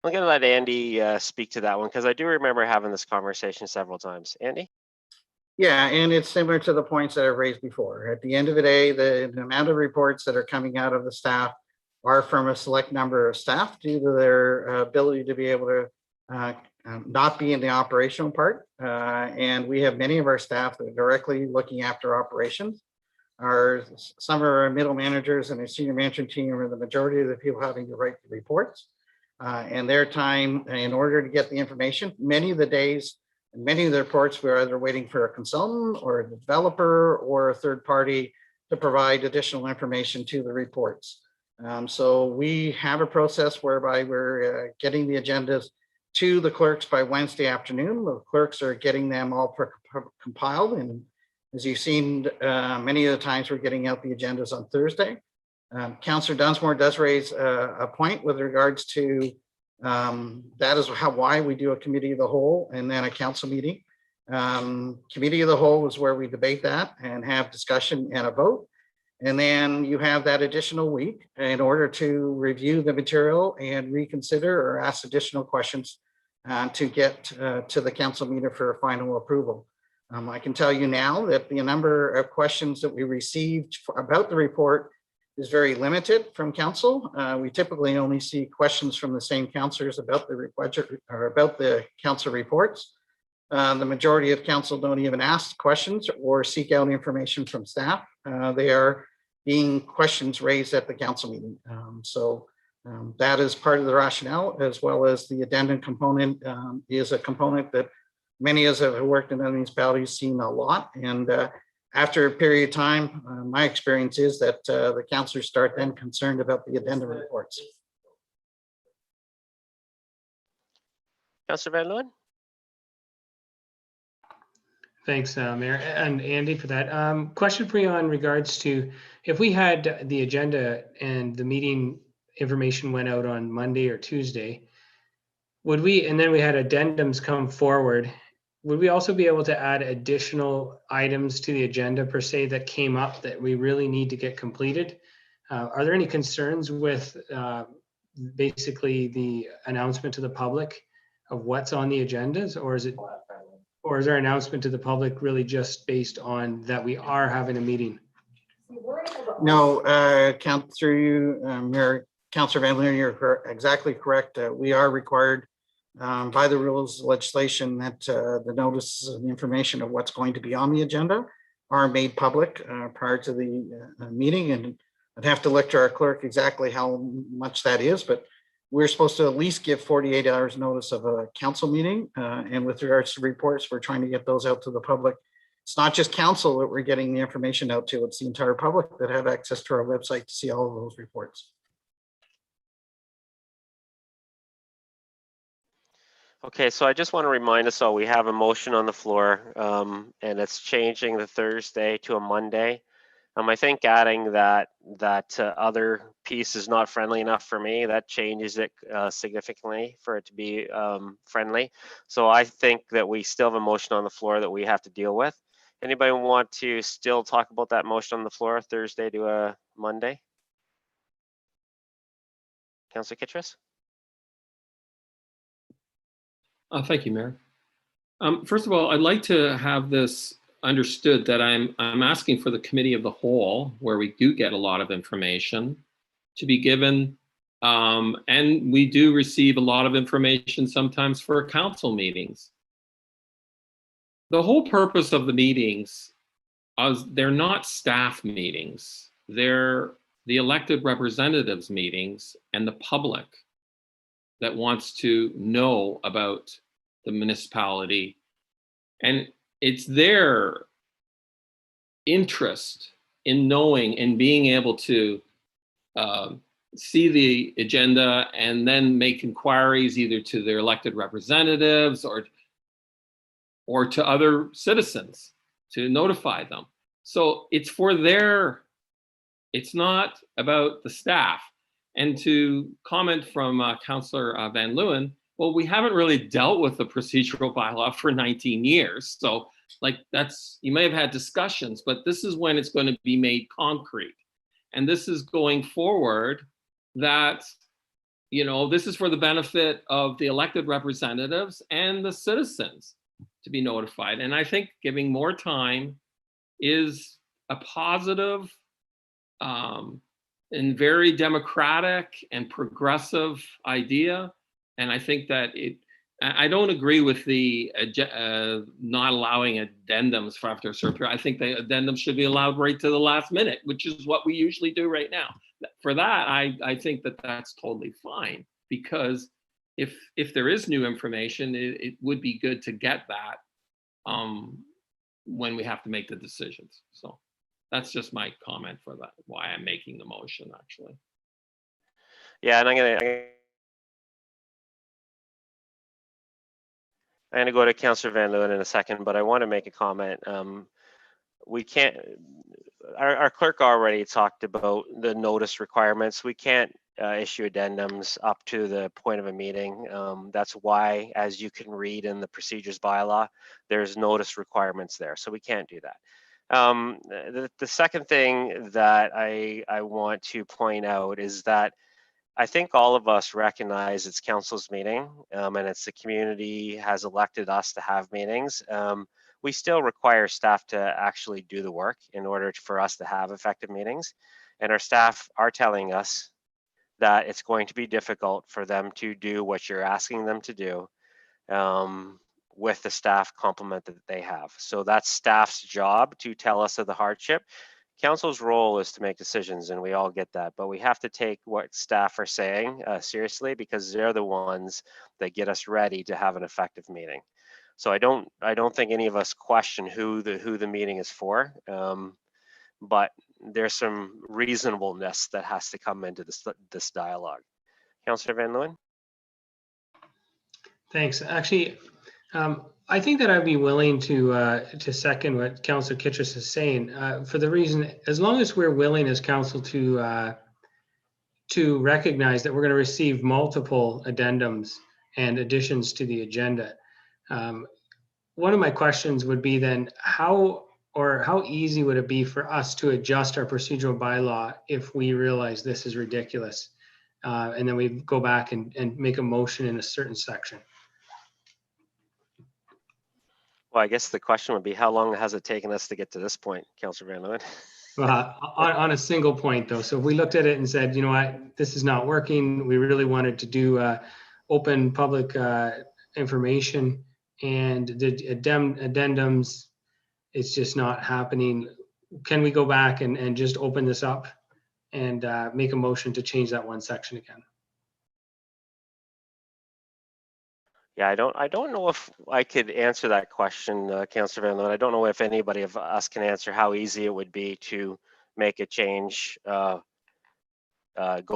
I'm going to let Andy speak to that one because I do remember having this conversation several times. Andy? Yeah, and it's similar to the points that I've raised before. At the end of the day, the amount of reports that are coming out of the staff are from a select number of staff due to their ability to be able to not be in the operational part. And we have many of our staff that are directly looking after operations. some of our middle managers and our senior management team are the majority of the people having to write the reports. And their time in order to get the information, many of the days and many of the reports, we're either waiting for a consultant or a developer or a third party to provide additional information to the reports. So we have a process whereby we're getting the agendas to the clerks by Wednesday afternoon. The clerks are getting them all compiled. And as you've seen, many of the times we're getting out the agendas on Thursday. Councillor Dunsmore does raise a point with regards to that is why we do a committee of the whole and then a council meeting. Committee of the whole is where we debate that and have discussion and a vote. And then you have that additional week in order to review the material and reconsider or ask additional questions to get to the council meeting for a final approval. I can tell you now that the number of questions that we received about the report is very limited from council. We typically only see questions from the same councillors about the budget or about the council reports. The majority of council don't even ask questions or seek out information from staff. They are being questions raised at the council meeting. That is part of the rationale, as well as the addendum component is a component that many of us have worked in other municipalities seen a lot. And after a period of time, my experience is that the councillors start then concerned about the addendum reports. Councillor Van Leeuwen? Thanks, Mayor and Andy, for that. Question for you on regards to if we had the agenda and the meeting information went out on Monday or Tuesday, would we, and then we had addendums come forward, would we also be able to add additional items to the agenda per se that came up that we really need to get completed? Are there any concerns with basically the announcement to the public of what's on the agendas, or is our announcement to the public really just based on that we are having a meeting? No, through you, Mayor, Councillor Van Leeuwen, you're exactly correct. We are required by the rules of legislation that the notices and information of what's going to be on the agenda are made public prior to the meeting. And I'd have to look to our clerk exactly how much that is, but we're supposed to at least give 48 hours notice of a council meeting. And with regards to reports, we're trying to get those out to the public. It's not just council that we're getting the information out to, it's the entire public that have access to our website to see all of those reports. Okay, so I just want to remind us all, we have a motion on the floor and it's changing the Thursday to a Monday. I think adding that other piece is not friendly enough for me. That changes it significantly for it to be friendly. So I think that we still have a motion on the floor that we have to deal with. Anybody want to still talk about that motion on the floor, Thursday to a Monday? Councillor Kittredge? Thank you, Mayor. First of all, I'd like to have this understood that I'm asking for the committee of the whole, where we do get a lot of information, to be given, and we do receive a lot of information sometimes for council meetings. The whole purpose of the meetings is they're not staff meetings. They're the elected representatives meetings and the public that wants to know about the municipality. And it's their interest in knowing and being able to see the agenda and then make inquiries either to their elected representatives or to other citizens to notify them. So it's for their, it's not about the staff. And to comment from Councillor Van Leeuwen, well, we haven't really dealt with the procedural bylaw for 19 years. So like that's, you may have had discussions, but this is when it's going to be made concrete. And this is going forward that, you know, this is for the benefit of the elected representatives and the citizens to be notified. And I think giving more time is a positive and very democratic and progressive idea. And I think that I don't agree with the not allowing addendums for after a certain period. I think the addendums should be allowed right to the last minute, which is what we usually do right now. For that, I think that that's totally fine, because if there is new information, it would be good to get that when we have to make the decisions. So that's just my comment for that, why I'm making the motion, actually. Yeah, and I'm gonna go to Councillor Van Leeuwen in a second, but I want to make a comment. We can't, our clerk already talked about the notice requirements. We can't issue addendums up to the point of a meeting. That's why, as you can read in the procedures bylaw, there's notice requirements there. So we can't do that. The second thing that I want to point out is that I think all of us recognize it's council's meeting, and it's the community has elected us to have meetings. We still require staff to actually do the work in order for us to have effective meetings. And our staff are telling us that it's going to be difficult for them to do what you're asking them to do with the staff complement that they have. So that's staff's job to tell us of the hardship. Council's role is to make decisions, and we all get that, but we have to take what staff are saying seriously, because they're the ones that get us ready to have an effective meeting. So I don't think any of us question who the meeting is for, but there's some reasonableness that has to come into this dialogue. Councillor Van Leeuwen? Thanks. Actually, I think that I'd be willing to second what Councillor Kitchus is saying, for the reason, as long as we're willing as council to recognize that we're going to receive multiple addendums and additions to the agenda. One of my questions would be then, how easy would it be for us to adjust our procedural bylaw if we realize this is ridiculous, and then we go back and make a motion in a certain section? Well, I guess the question would be, how long has it taken us to get to this point, Councillor Van Leeuwen? On a single point though. So if we looked at it and said, you know what, this is not working, we really wanted to do open public information, and the addendums, it's just not happening. Can we go back and just open this up and make a motion to change that one section again? Yeah, I don't know if I could answer that question, Councillor Van Leeuwen. I don't know if anybody of us can answer how easy it would be to make a change, go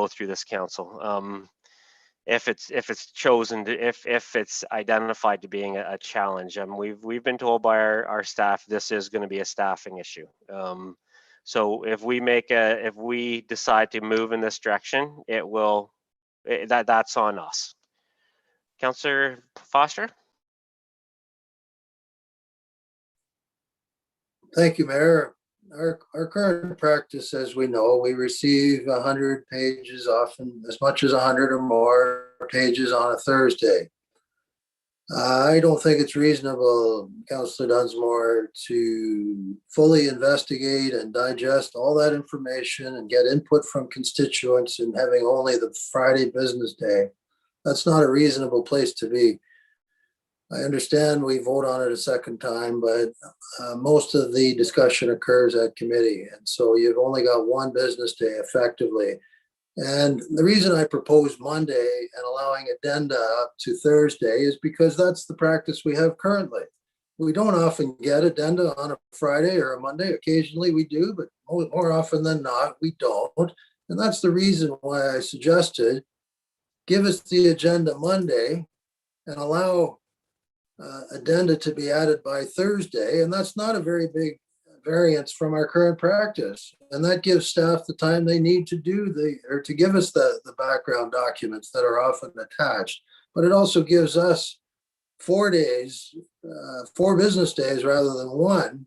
through this council. If it's chosen to, if it's identified to being a challenge. We've been told by our staff this is going to be a staffing issue. So if we decide to move in this direction, that's on us. Councillor Foster? Thank you, Mayor. Our current practice, as we know, we receive 100 pages, often as much as 100 or more pages on a Thursday. I don't think it's reasonable, Councillor Dunsmore, to fully investigate and digest all that information and get input from constituents and having only the Friday business day. That's not a reasonable place to be. I understand we vote on it a second time, but most of the discussion occurs at committee. And so you've only got one business day effectively. And the reason I proposed Monday and allowing addenda up to Thursday is because that's the practice we have currently. We don't often get addenda on a Friday or a Monday. Occasionally we do, but more often than not, we don't. And that's the reason why I suggested give us the agenda Monday and allow addenda to be added by Thursday. And that's not a very big variance from our current practice. And that gives staff the time they need to do to give us the background documents that are often attached. But it also gives us 4 days, 4 business days rather than one,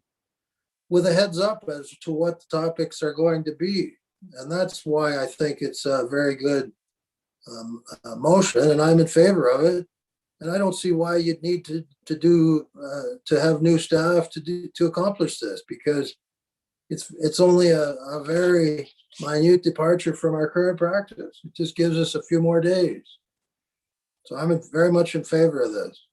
with a heads up as to what the topics are going to be. And that's why I think it's a very good motion, and I'm in favor of it. And I don't see why you'd need to have new staff to accomplish this, because it's only a very minute departure from our current practice. It just gives us a few more days. So I'm very much in favor of this.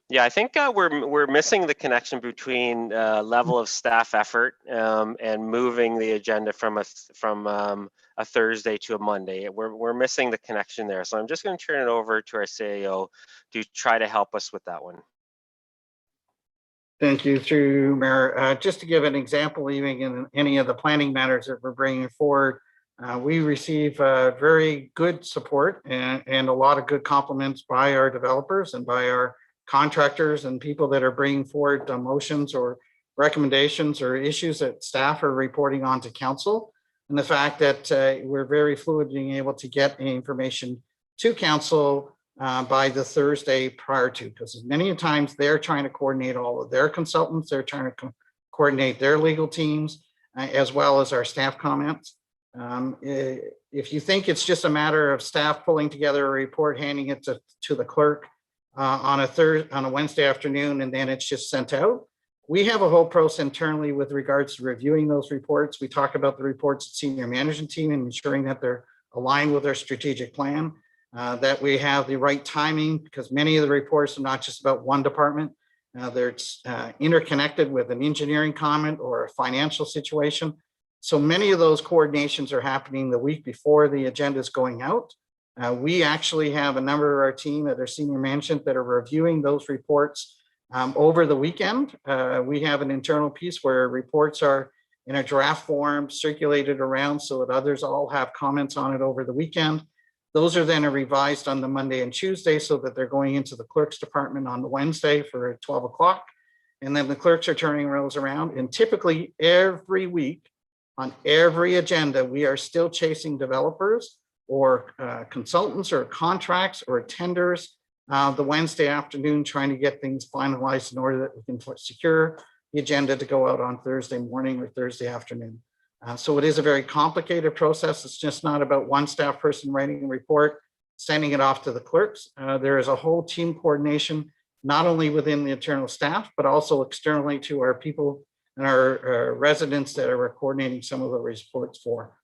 Yeah, I think we're missing the connection between level of staff effort and moving the agenda from a Thursday to a Monday. We're missing the connection there. So I'm just going to turn it over to our CAO to try to help us with that one. Thank you, through Mayor. Just to give an example, even in any of the planning matters that we're bringing forward, we receive very good support and a lot of good compliments by our developers and by our contractors and people that are bringing forward motions or recommendations or issues that staff are reporting on to council. And the fact that we're very fluid being able to get information to council by the Thursday prior to, because many times they're trying to coordinate all of their consultants, they're trying to coordinate their legal teams, as well as our staff comments. If you think it's just a matter of staff pulling together a report, handing it to the clerk on a Wednesday afternoon, and then it's just sent out, we have a whole process internally with regards to reviewing those reports. We talk about the reports at senior management team and ensuring that they're aligned with our strategic plan, that we have the right timing, because many of the reports are not just about one department. They're interconnected with an engineering comment or a financial situation. So many of those coordinations are happening the week before the agenda is going out. We actually have a number of our team that are senior management that are reviewing those reports over the weekend. We have an internal piece where reports are in a draft form circulated around so that others all have comments on it over the weekend. Those are then revised on the Monday and Tuesday so that they're going into the clerk's department on the Wednesday for 12 o'clock. And then the clerks are turning those around. And typically every week on every agenda, we are still chasing developers or consultants or contracts or tenders the Wednesday afternoon, trying to get things finalized in order that we can secure the agenda to go out on Thursday morning or Thursday afternoon. So it is a very complicated process. It's just not about one staff person writing a report, sending it off to the clerks. There is a whole team coordination, not only within the internal staff, but also externally to our people and our residents that are coordinating some of the reports for.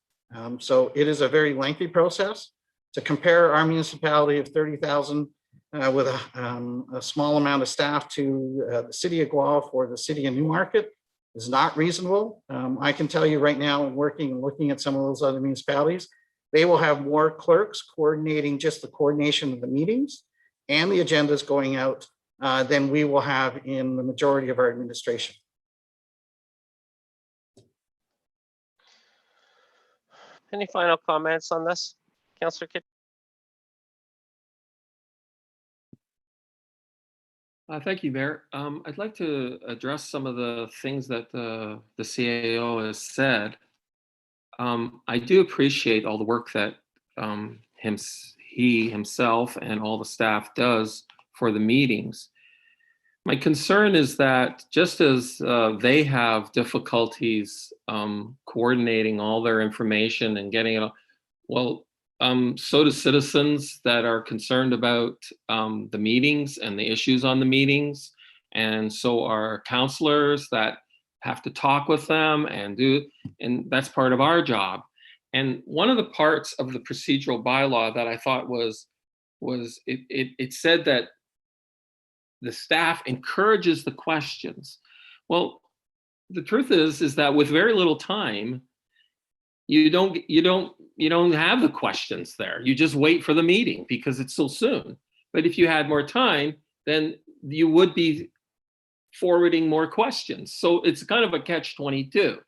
So it is a very lengthy process. To compare our municipality of 30,000 with a small amount of staff to the city of Guelph or the city of Newmarket is not reasonable. I can tell you right now, working and looking at some of those other municipalities, they will have more clerks coordinating just the coordination of the meetings and the agendas going out than we will have in the majority of our administration. Any final comments on this, Councillor Kidd? Thank you, Mayor. I'd like to address some of the things that the CAO has said. I do appreciate all the work that he himself and all the staff does for the meetings. My concern is that just as they have difficulties coordinating all their information and getting it, well, so do citizens that are concerned about the meetings and the issues on the meetings. And so are councillors that have to talk with them and that's part of our job. And one of the parts of the procedural bylaw that I thought was it said that the staff encourages the questions. Well, the truth is that with very little time, you don't have the questions there. You just wait for the meeting because it's so soon. But if you had more time, then you would be forwarding more questions. So it's kind of a catch-22.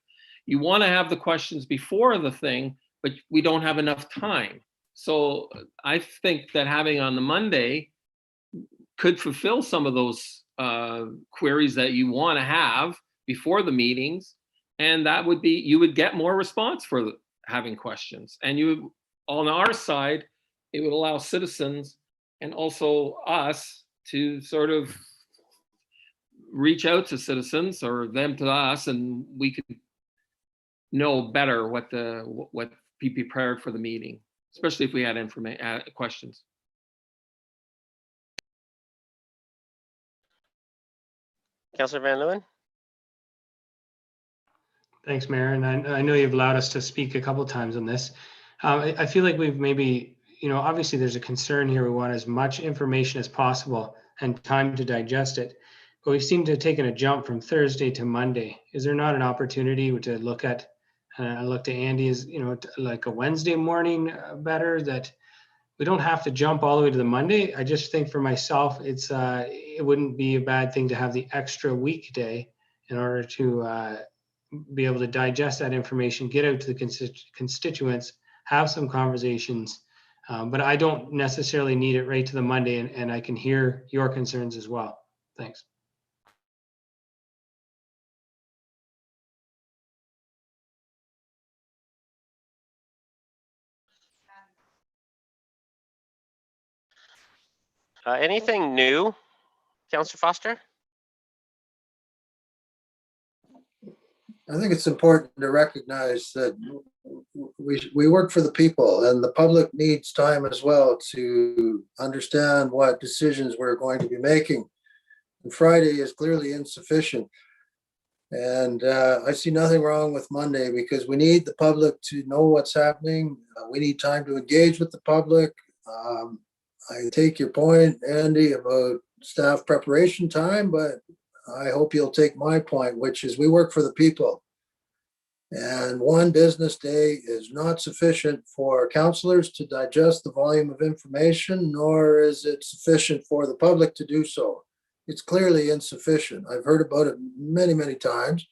You want to have the questions before the thing, but we don't have enough time. So I think that having on the Monday could fulfill some of those queries that you want to have before the meetings. And that would be, you would get more response for having questions. And you, on our side, it would allow citizens and also us to sort of reach out to citizens or them to us, and we could know better what be prepared for the meeting, especially if we had questions. Councillor Van Leeuwen? Thanks, Mayor. And I know you've allowed us to speak a couple of times on this. I feel like we've maybe obviously there's a concern here. We want as much information as possible and time to digest it. But we seem to have taken a jump from Thursday to Monday. Is there not an opportunity to look at, look to Andy, is, like a Wednesday morning better, that we don't have to jump all the way to the Monday? I just think for myself, it wouldn't be a bad thing to have the extra weekday in order to be able to digest that information, get out to the constituents, have some conversations. But I don't necessarily need it right to the Monday, and I can hear your concerns as well. Thanks. Anything new, Councillor Foster? I think it's important to recognize that we work for the people, and the public needs time as well to understand what decisions we're going to be making. And Friday is clearly insufficient. And I see nothing wrong with Monday, because we need the public to know what's happening. We need time to engage with the public. I take your point, Andy, about staff preparation time, but I hope you'll take my point, which is we work for the people. And one business day is not sufficient for councillors to digest the volume of information, nor is it sufficient for the public to do so. It's clearly insufficient. I've heard about it many, many times.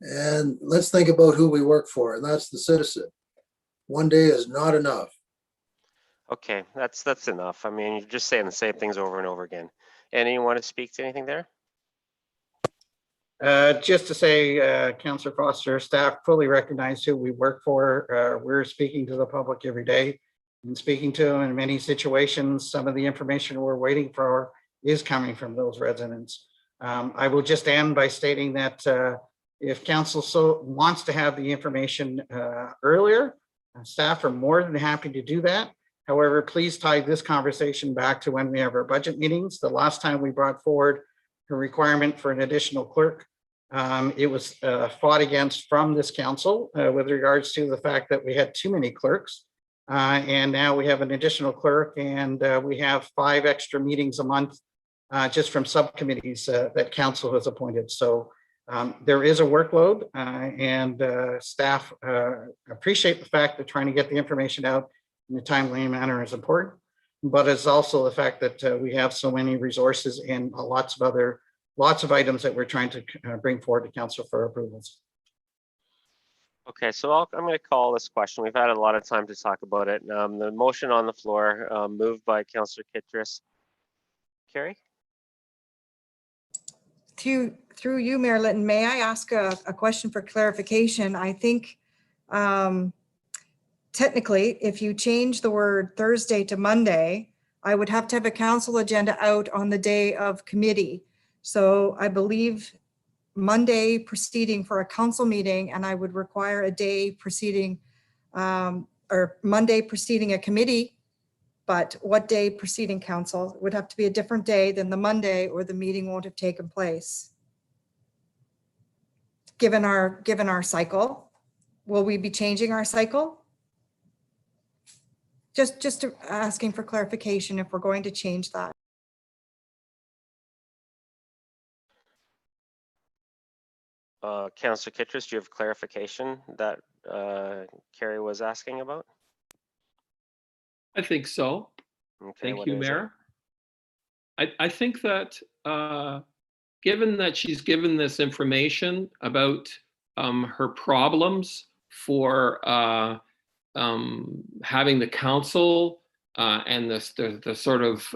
And let's think about who we work for, and that's the citizen. One day is not enough. Okay, that's enough. I mean, you're just saying the same things over and over again. Andy, you want to speak to anything there? Just to say, Councillor Foster, staff fully recognize who we work for. We're speaking to the public every day and speaking to them in many situations. Some of the information we're waiting for is coming from those residents. I will just end by stating that if council so wants to have the information earlier, staff are more than happy to do that. However, please tie this conversation back to when we have our budget meetings. The last time we brought forward a requirement for an additional clerk, it was fought against from this council with regards to the fact that we had too many clerks. And now we have an additional clerk, and we have 5 extra meetings a month just from subcommittees that council has appointed. So there is a workload, and staff appreciate the fact that trying to get the information out in a timely manner is important, but it's also the fact that we have so many resources and lots of items that we're trying to bring forward to council for approvals. Okay, so I'm going to call this question. We've had a lot of time to talk about it. The motion on the floor, moved by Councillor Kittredge. Carrie? Through you, Mayor Litton, may I ask a question for clarification? I think technically, if you change the word Thursday to Monday, I would have to have a council agenda out on the day of committee. So I believe Monday proceeding for a council meeting, and I would require a day preceding or Monday preceding a committee. But what day preceding council? It would have to be a different day than the Monday, or the meeting won't have taken place. Given our cycle, will we be changing our cycle? Just asking for clarification if we're going to change that. Councillor Kittredge, do you have clarification that Carrie was asking about? I think so. Okay, Thank what you, is it? Mayor. I think that given that she's given this information about her problems for having the council and the sort of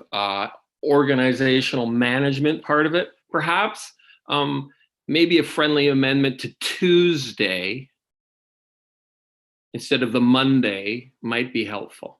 organizational management part of it, perhaps maybe a friendly amendment to Tuesday instead of the Monday might be helpful.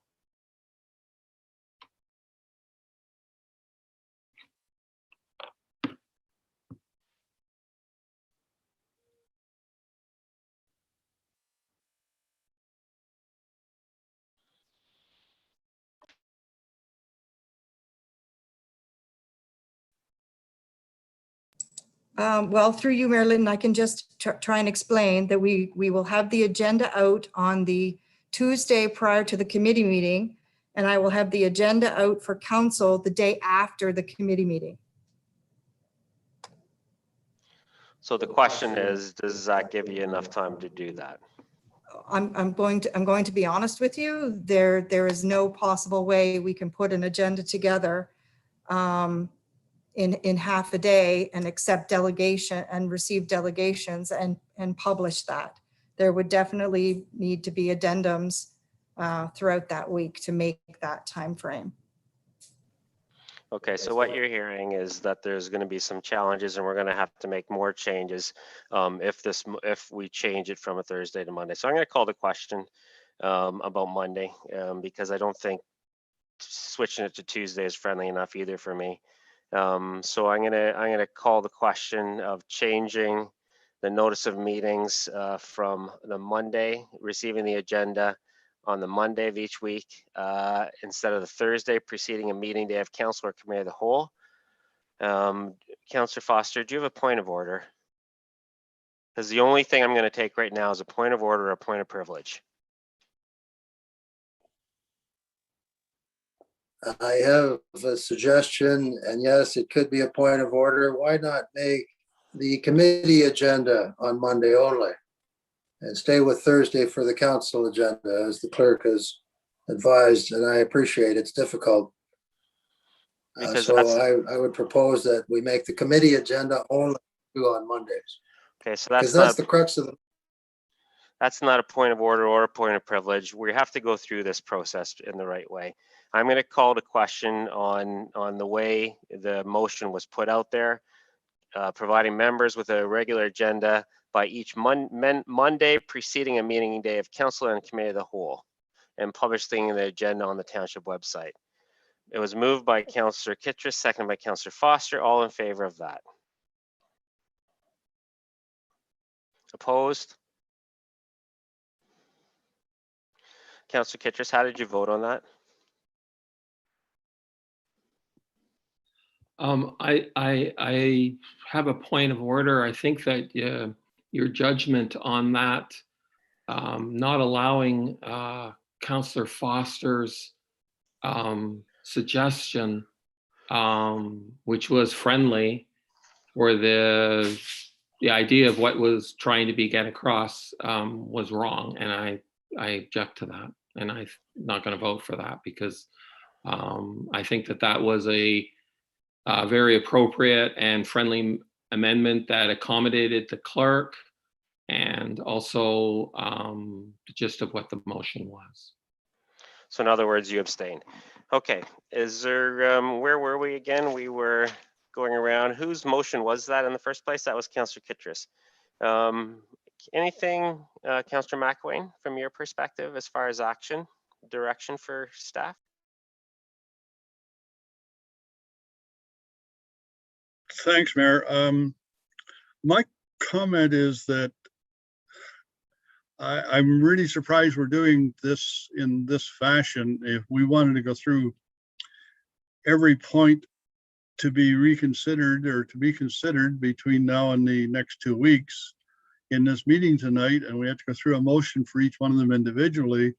Well, through you, Mayor Litton, I can just try and explain that we will have the agenda out on the Tuesday prior to the committee meeting. And I will have the agenda out for council the day after the committee meeting. So the question is, does that give you enough time to do that? I'm going to be honest with you. There is no possible way we can put an agenda together in half a day and accept delegation and receive delegations and publish that. There would definitely need to be addendums throughout that week to make that time frame. Okay, so what you're hearing is that there's going to be some challenges, and we're going to have to make more changes if we change it from a Thursday to Monday. So I'm going to call the question about Monday because I don't think switching it to Tuesday is friendly enough either for me. So I'm gonna call the question of changing the notice of meetings from the Monday, receiving the agenda on the Monday of each week instead of the Thursday preceding a meeting day of council or committee of the whole. Councillor Foster, do you have a point of order? Because the only thing I'm going to take right now is a point of order or a point of privilege. I have a suggestion, and yes, it could be a point of order. Why not make the committee agenda on Monday only and stay with Thursday for the council agenda, as the clerk has advised, and I appreciate it's difficult. So I would propose that we make the committee agenda only on Mondays. Okay, so that's the crux of the. That's not a point of order or a point of privilege. We have to go through this process in the right way. I'm going to call the question on the way the motion was put out there, providing members with a regular agenda by each Monday preceding a meeting day of council and committee of the whole, and publishing the agenda on the township website. It was moved by Councillor Kittredge, seconded by Councillor Foster. All in favor of that? Opposed? Councillor Kittredge, how did you vote on that? I have a point of order. I think that your judgment on that, not allowing Councillor Foster's suggestion, which was friendly, or the idea of what was trying to be get across was wrong, and I object to that, and I'm not going to vote for that because I think that was a very appropriate and friendly amendment that accommodated the clerk and also the gist of what the motion was. So in other words, you abstained. Okay, is there, where were we again? We were going around. Whose motion was that in the first place? That was Councillor Kittredge. Anything, Councillor McElwain, from your perspective as far as action, direction for staff? Thanks, Mayor. My comment is that I'm really surprised we're doing this in this fashion. If we wanted to go through every point to be reconsidered or to be considered between now and the next 2 weeks in this meeting tonight, and we have to go through a motion for each one of them individually,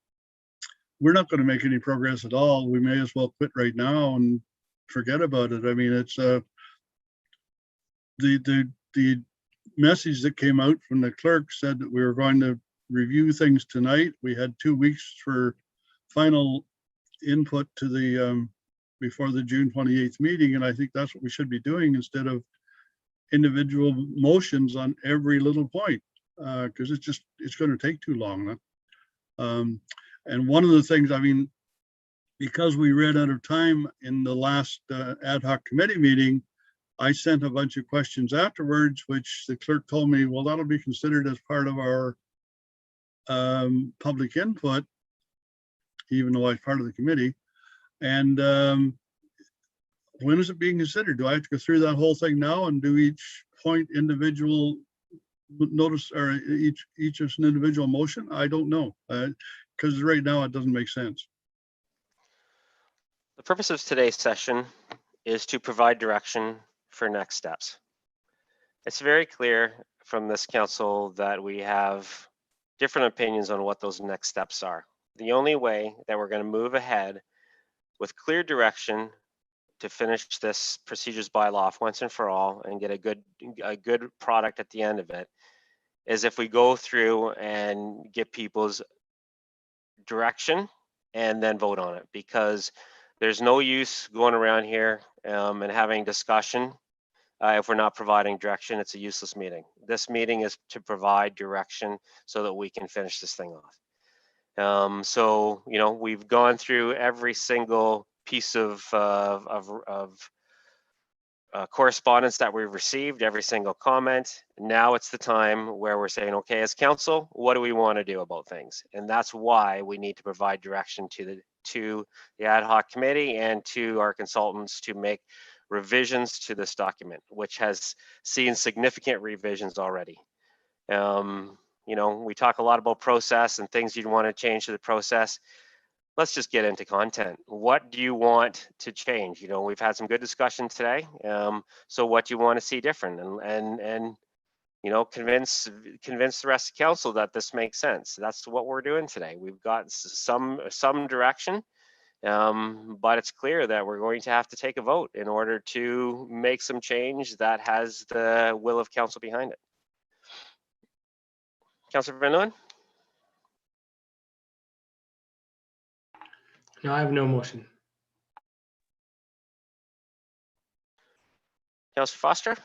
we're not going to make any progress at all. We may as well quit right now and forget about it. I mean, it's the message that came out from the clerk said that we were going to review things tonight. We had 2 weeks for final input to the before the June 28th meeting, and I think that's what we should be doing instead of individual motions on every little point, because it's going to take too long. And one of the things, I mean, because we ran out of time in the last ad hoc committee meeting, I sent a bunch of questions afterwards, which the clerk told me, well, that'll be considered as part of our public input, even though I was part of the committee. And when is it being considered? Do I have to go through that whole thing now and do each point individual notice, or each is an individual motion? I don't know, because right now it doesn't make sense. The purpose of today's session is to provide direction for next steps. It's very clear from this council that we have different opinions on what those next steps are. The only way that we're going to move ahead with clear direction to finish this procedures bylaw off once and for all and get a good product at the end of it is if we go through and get people's direction and then vote on it, because there's no use going around here and having discussion if we're not providing direction. It's a useless meeting. This meeting is to provide direction so that we can finish this thing off. So, you know, we've gone through every single piece of correspondence that we've received, every single comment. Now it's the time where we're saying, okay, as council, what do we want to do about things? And that's why we need to provide direction to the ad hoc committee and to our consultants to make revisions to this document, which has seen significant revisions already. You know, we talk a lot about process and things you'd want to change to the process. Let's just get into content. What do you want to change? You know, we've had some good discussion today. So what do you want to see different? And you know, convince the rest of council that this makes sense. That's what we're doing today. We've got some direction, but it's clear that we're going to have to take a vote in order to make some change that has the will of council behind it. Councillor Van Leeuwen? No, I have no motion. Councillor Foster?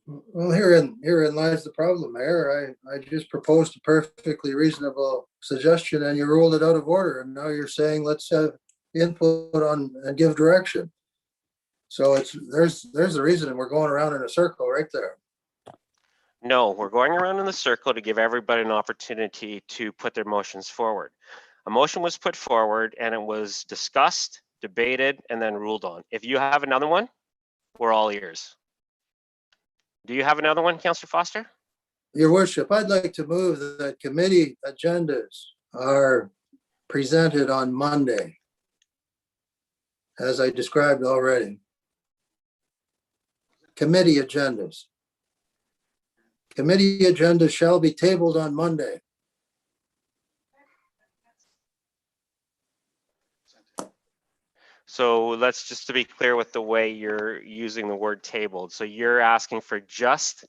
Well, herein lies the problem, Mayor. I just proposed a perfectly reasonable suggestion and you ruled it out of order. And now you're saying, let's have input on and give direction. So there's the reason, and we're going around in a circle right there. No, we're going around in the circle to give everybody an opportunity to put their motions forward. A motion was put forward and it was discussed, debated, and then ruled on. If you have another one, we're all ears. Do you have another one, Councillor Foster? Your Worship, I'd like to move that committee agendas are presented on Monday, as I described already. Committee agendas. Committee agendas shall be tabled on Monday. So let's just to be clear with the way you're using the word tabled. So you're asking for just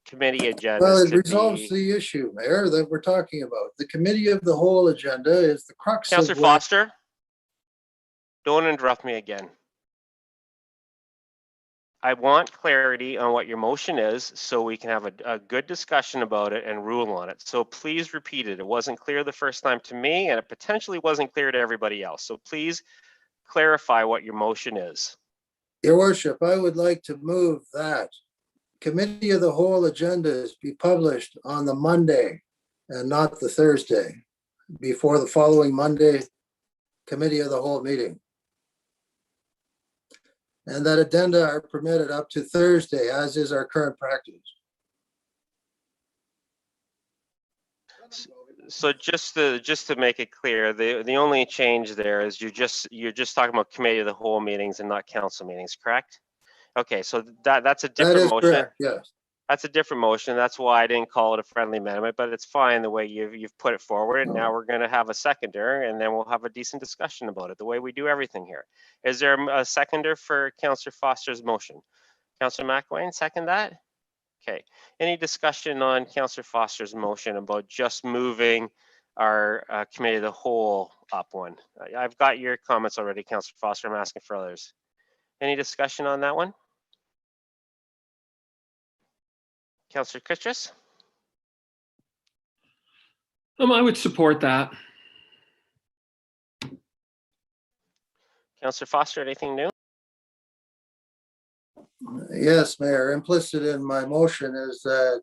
committee agendas. Well, it resolves the issue, Mayor, that we're talking about. The committee of the whole agenda is the crux of Councillor Foster, don't interrupt me again. I want clarity on what your motion is so we can have a good discussion about it and rule on it. So please repeat it. It wasn't clear the first time to me and it potentially wasn't clear to everybody else. So please clarify what your motion is. Your Worship, I would like to move that committee of the whole agendas be published on the Monday and not the Thursday before the following Monday committee of the whole meeting. And that addenda are permitted up to Thursday, as is our current practice. So just to make it clear, the only change there is you're just talking about committee of the whole meetings and not council meetings, correct? Okay, so that's a different motion. Correct, yes. That's a different motion. That's why I didn't call it a friendly amendment, but it's fine the way you've put it forward. And now we're going to have a seconder, and then we'll have a decent discussion about it, the way we do everything here. Is there a seconder for Councillor Foster's motion? Councillor McElwain, second that? Okay. Any discussion on Councillor Foster's motion about just moving our committee of the whole up one? I've got your comments already, Councillor Foster. I'm asking for others. Any discussion on that one? Councillor Kutchus? I would support that. Councillor Foster, anything new? Yes, Mayor. Implicit in my motion is that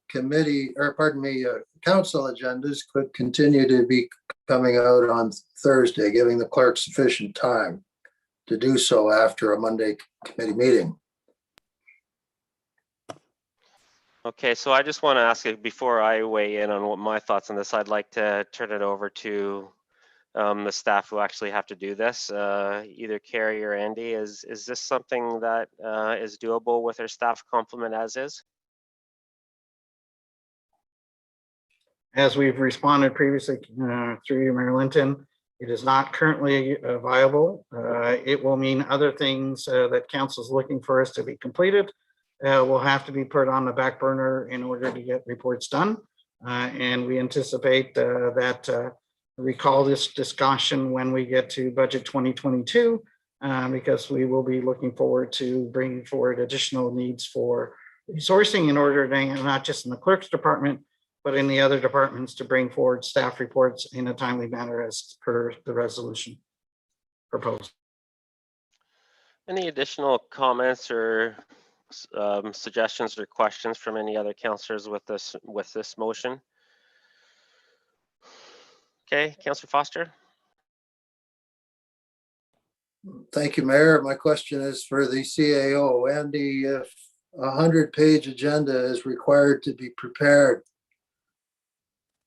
council agendas could continue to be coming out on Thursday, giving the clerk sufficient time to do so after a Monday committee meeting. Okay, so I just want to ask you before I weigh in on what my thoughts on this, I'd like to turn it over to the staff who actually have to do this. Either Carrie or Andy, is this something that is doable with our staff complement as is? As we've responded previously through you, Mayor Linton, it is not currently viable. It will mean other things that council is looking for us to be completed will have to be put on the back burner in order to get reports done. And we anticipate that recall this discussion when we get to budget 2022, because we will be looking forward to bringing forward additional needs for resourcing in order to, not just in the clerk's department, but in the other departments, to bring forward staff reports in a timely manner as per the resolution proposed. Any additional comments or suggestions or questions from any other councillors with this motion? Okay, Councillor Foster. Thank you, Mayor. My question is for the CAO. Andy, if a 100-page agenda is required to be prepared,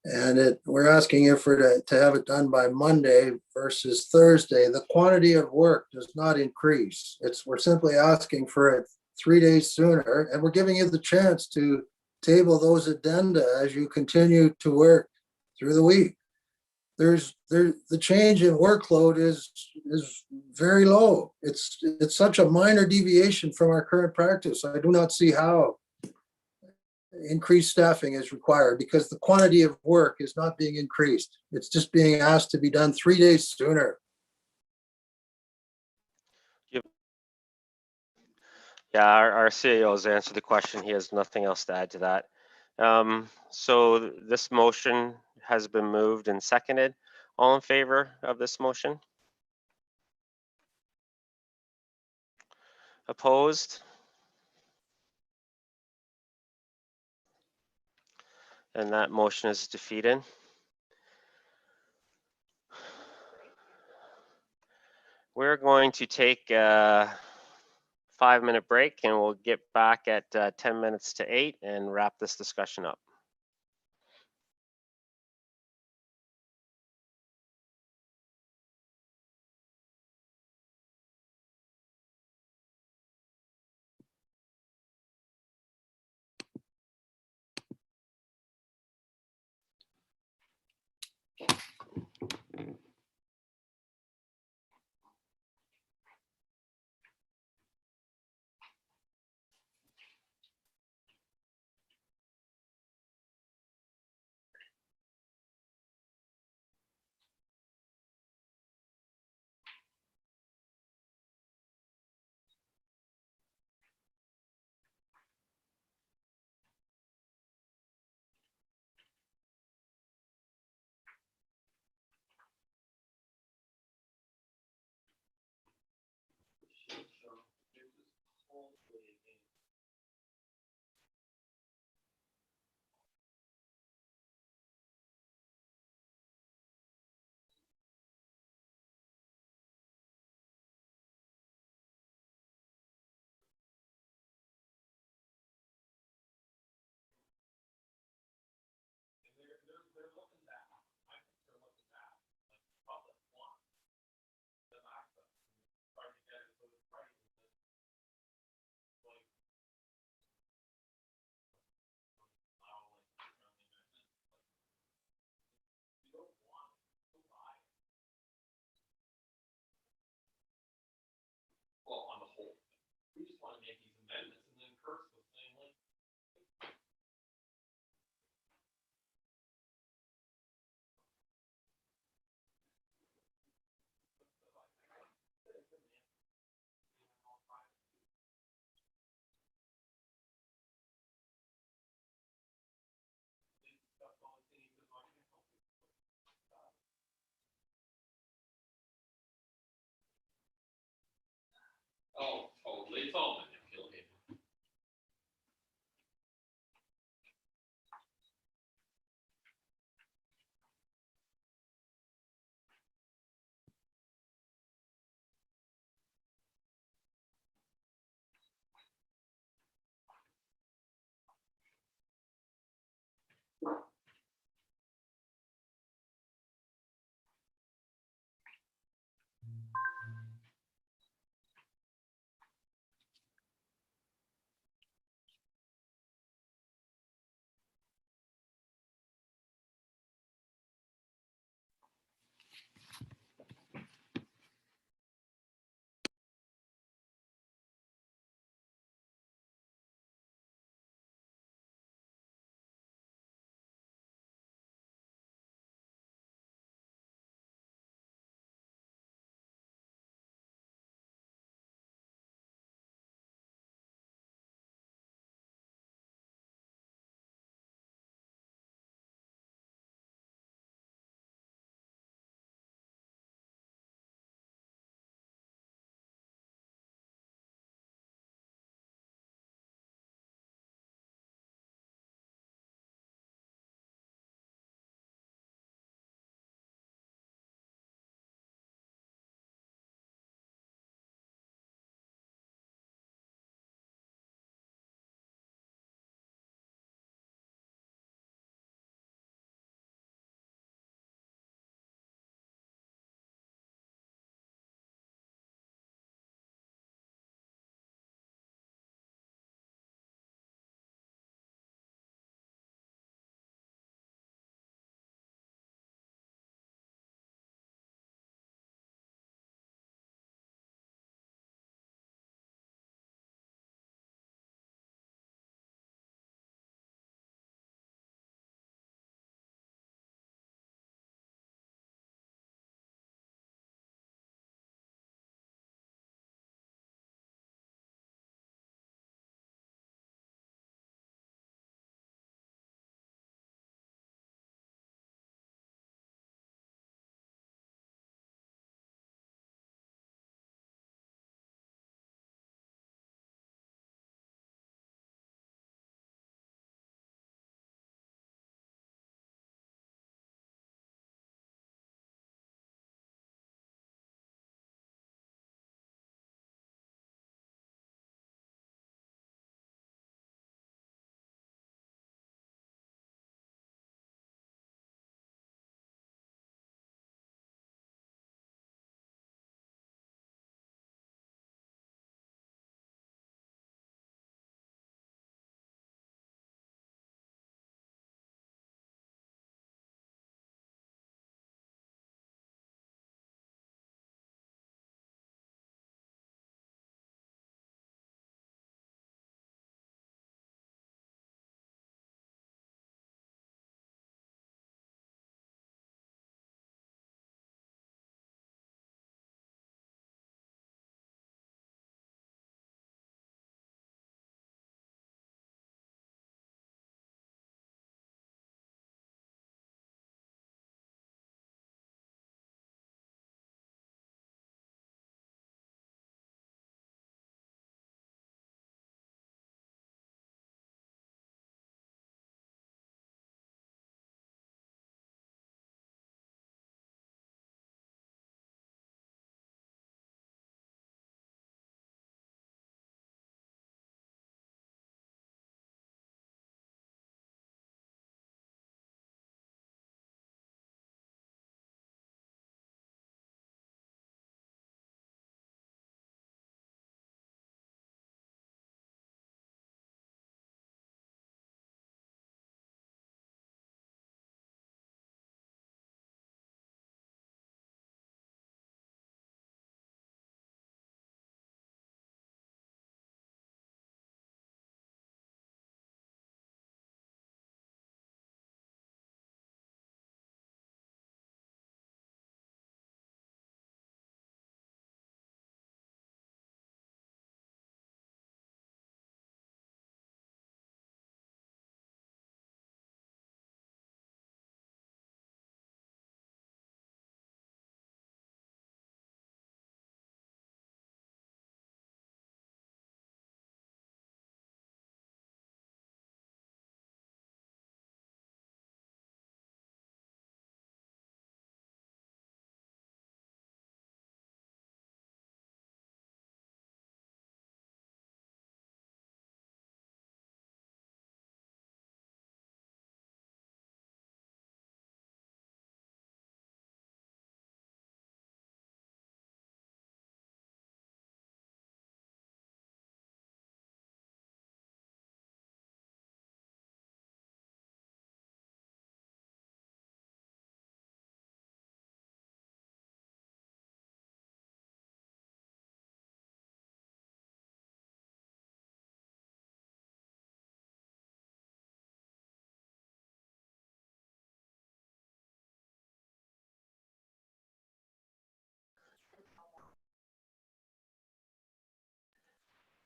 and we're asking you to have it done by Monday versus Thursday, the quantity of work does not increase. We're simply asking for it 3 days sooner, and we're giving you the chance to table those addenda as you continue to work through the week. The change in workload is very low. It's such a minor deviation from our current practice. I do not see how increased staffing is required, because the quantity of work is not being increased. It's just being asked to be done 3 days sooner. Yeah, our CAO has answered the question. He has nothing else to add to that. So this motion has been moved and seconded. All in favor of this motion? Opposed? And that motion is defeated. We're going to take a 5-minute break, and we'll get back at 10 minutes to 8 and wrap this discussion up. Oh, totally. It's all manipulated.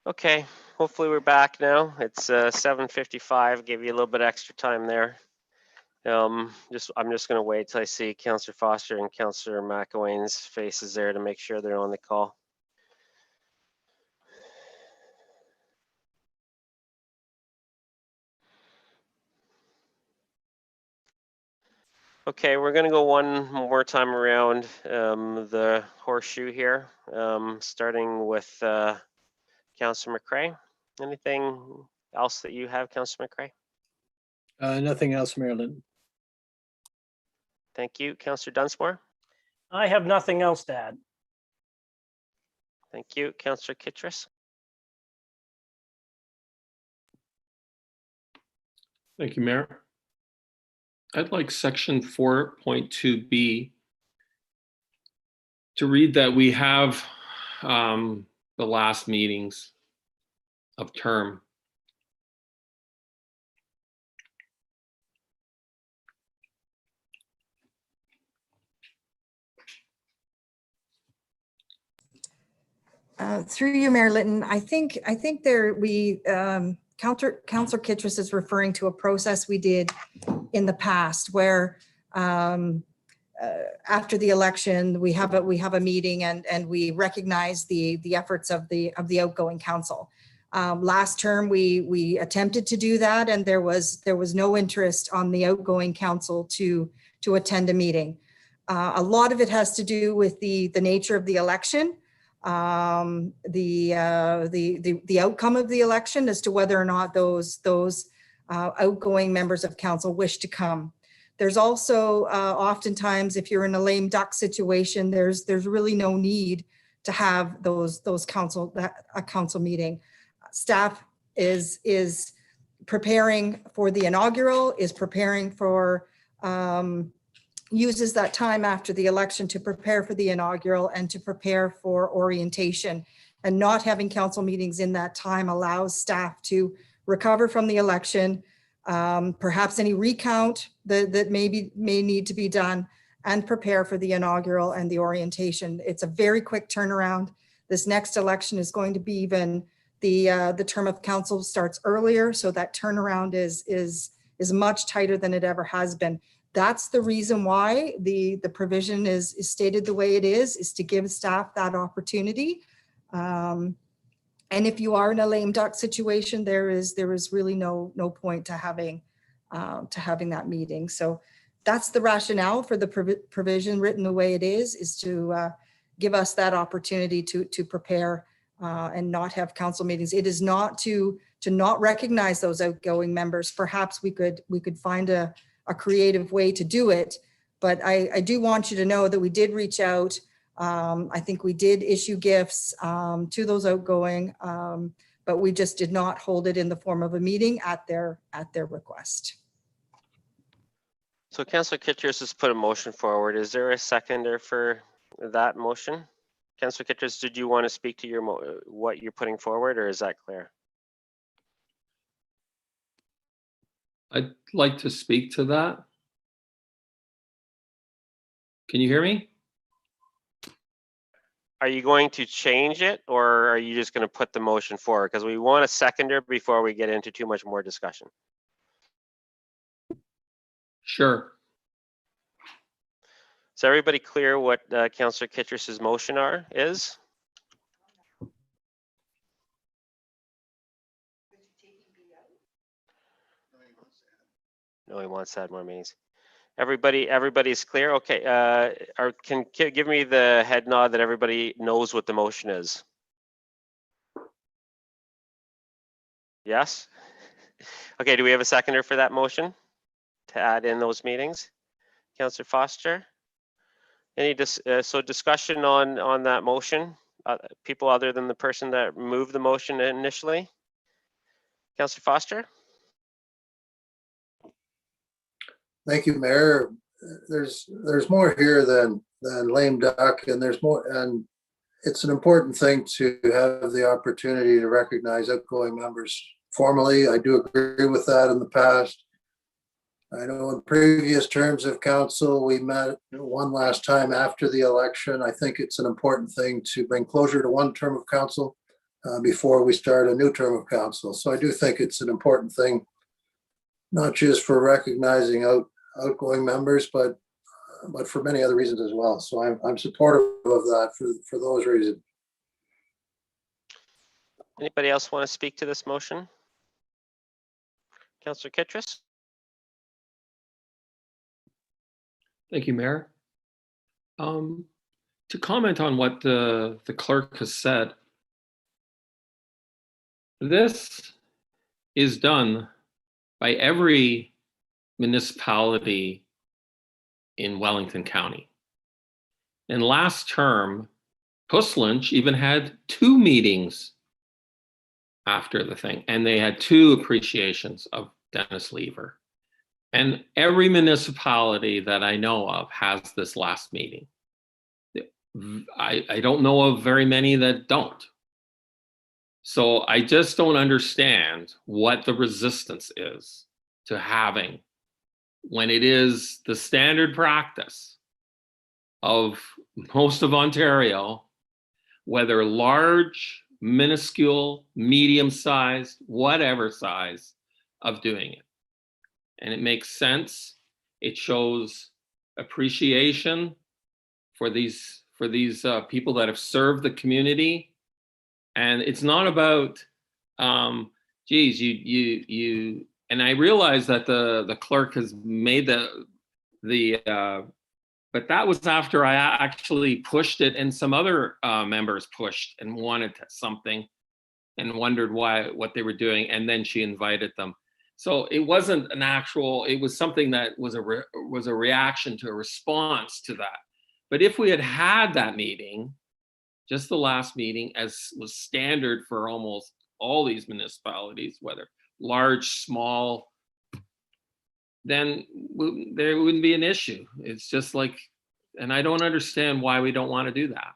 Okay, hopefully we're back now. It's 7:55. Gave you a little bit extra time there. I'm just gonna wait till I see Councillor Foster and Councillor McElwain's faces there to make sure they're on the call. Okay, we're gonna go one more time around the horseshoe here, starting with Councillor McCray. Anything else that you have, Councillor McCray? Nothing else, Marilyn. Thank you. Councillor Dunsmore? I have nothing else to add. Thank you. Councillor Kittredge? Thank you, Mayor. I'd like section 4.2B to read that we have the last meetings of term. Through you, Mayor Litton, I think there Councillor Kittredge is referring to a process we did in the past where after the election we have a meeting and we recognize the efforts of the outgoing council. Last term we attempted to do that and there was no interest on the outgoing council to attend a meeting. A lot of it has to do with the nature of the election. The outcome of the election as to whether or not those outgoing members of council wish to come. There's also oftentimes, if you're in a lame duck situation, there's really no need to have a council meeting. Staff is preparing for the inaugural, is preparing for uses that time after the election to prepare for the inaugural and to prepare for orientation. And not having council meetings in that time allows staff to recover from the election, perhaps any recount that may need to be done, and prepare for the inaugural and the orientation. It's a very quick turnaround. This next election is going to be even, the term of council starts earlier, so that turnaround is much tighter than it ever has been. That's the reason why the provision is stated the way it is to give staff that opportunity. And if you are in a lame duck situation, there is really no point to having that meeting. So that's the rationale for the provision written the way it is to give us that opportunity to prepare and not have council meetings. It is not to not recognize those outgoing members. Perhaps we could find a creative way to do it. But I do want you to know that we did reach out. I think we did issue gifts to those outgoing, but we just did not hold it in the form of a meeting at their request. So Councillor Kittredge has put a motion forward. Is there a seconder for that motion? Councillor Kittredge, did you want to speak to what you're putting forward, or is that clear? I'd like to speak to that. Can you hear me? Are you going to change it, or are you just going to put the motion forward? Because we want a seconder before we get into too much more discussion. Sure. Is everybody clear what Councillor Kittredge's motion is? No, he wants to add more meetings. Everybody's clear. Okay. Can give me the head nod that everybody knows what the motion is. Yes. Okay. Do we have a seconder for that motion to add in those meetings? Councillor Foster. Any discussion on that motion? People other than the person that moved the motion initially? Councillor Foster. Thank you, Mayor. There's more here than lame duck, and there's more, and it's an important thing to have the opportunity to recognize outgoing members formally. I do agree with that in the past. I know in previous terms of council, we met one last time after the election. I think it's an important thing to bring closure to one term of council before we start a new term of council. So I do think it's an important thing, not just for recognizing outgoing members, but for many other reasons as well. So I'm supportive of that for those reasons. Anybody else want to speak to this motion? Councillor Kittredge? Thank you, Mayor. To comment on what the clerk has said, this is done by every municipality in Wellington County. And last term, Puslinch even had 2 meetings after the thing, and they had 2 appreciations of Dennis Lever. And every municipality that I know of has this last meeting. I don't know of very many that don't. So I just don't understand what the resistance is to having, when it is the standard practice of most of Ontario, whether large, minuscule, medium-sized, whatever size, of doing it. And it makes sense. It shows appreciation for these people that have served the community. And it's not about, geez, you, and I realize that the clerk has made but that was after I actually pushed it, and some other members pushed and wanted something and wondered what they were doing, and then she invited them. So it wasn't an actual, it was something that was a reaction to a response to that. But if we had had that meeting, just the last meeting, as was standard for almost all these municipalities, whether large, small, then there wouldn't be an issue. It's just like, and I don't understand why we don't want to do that.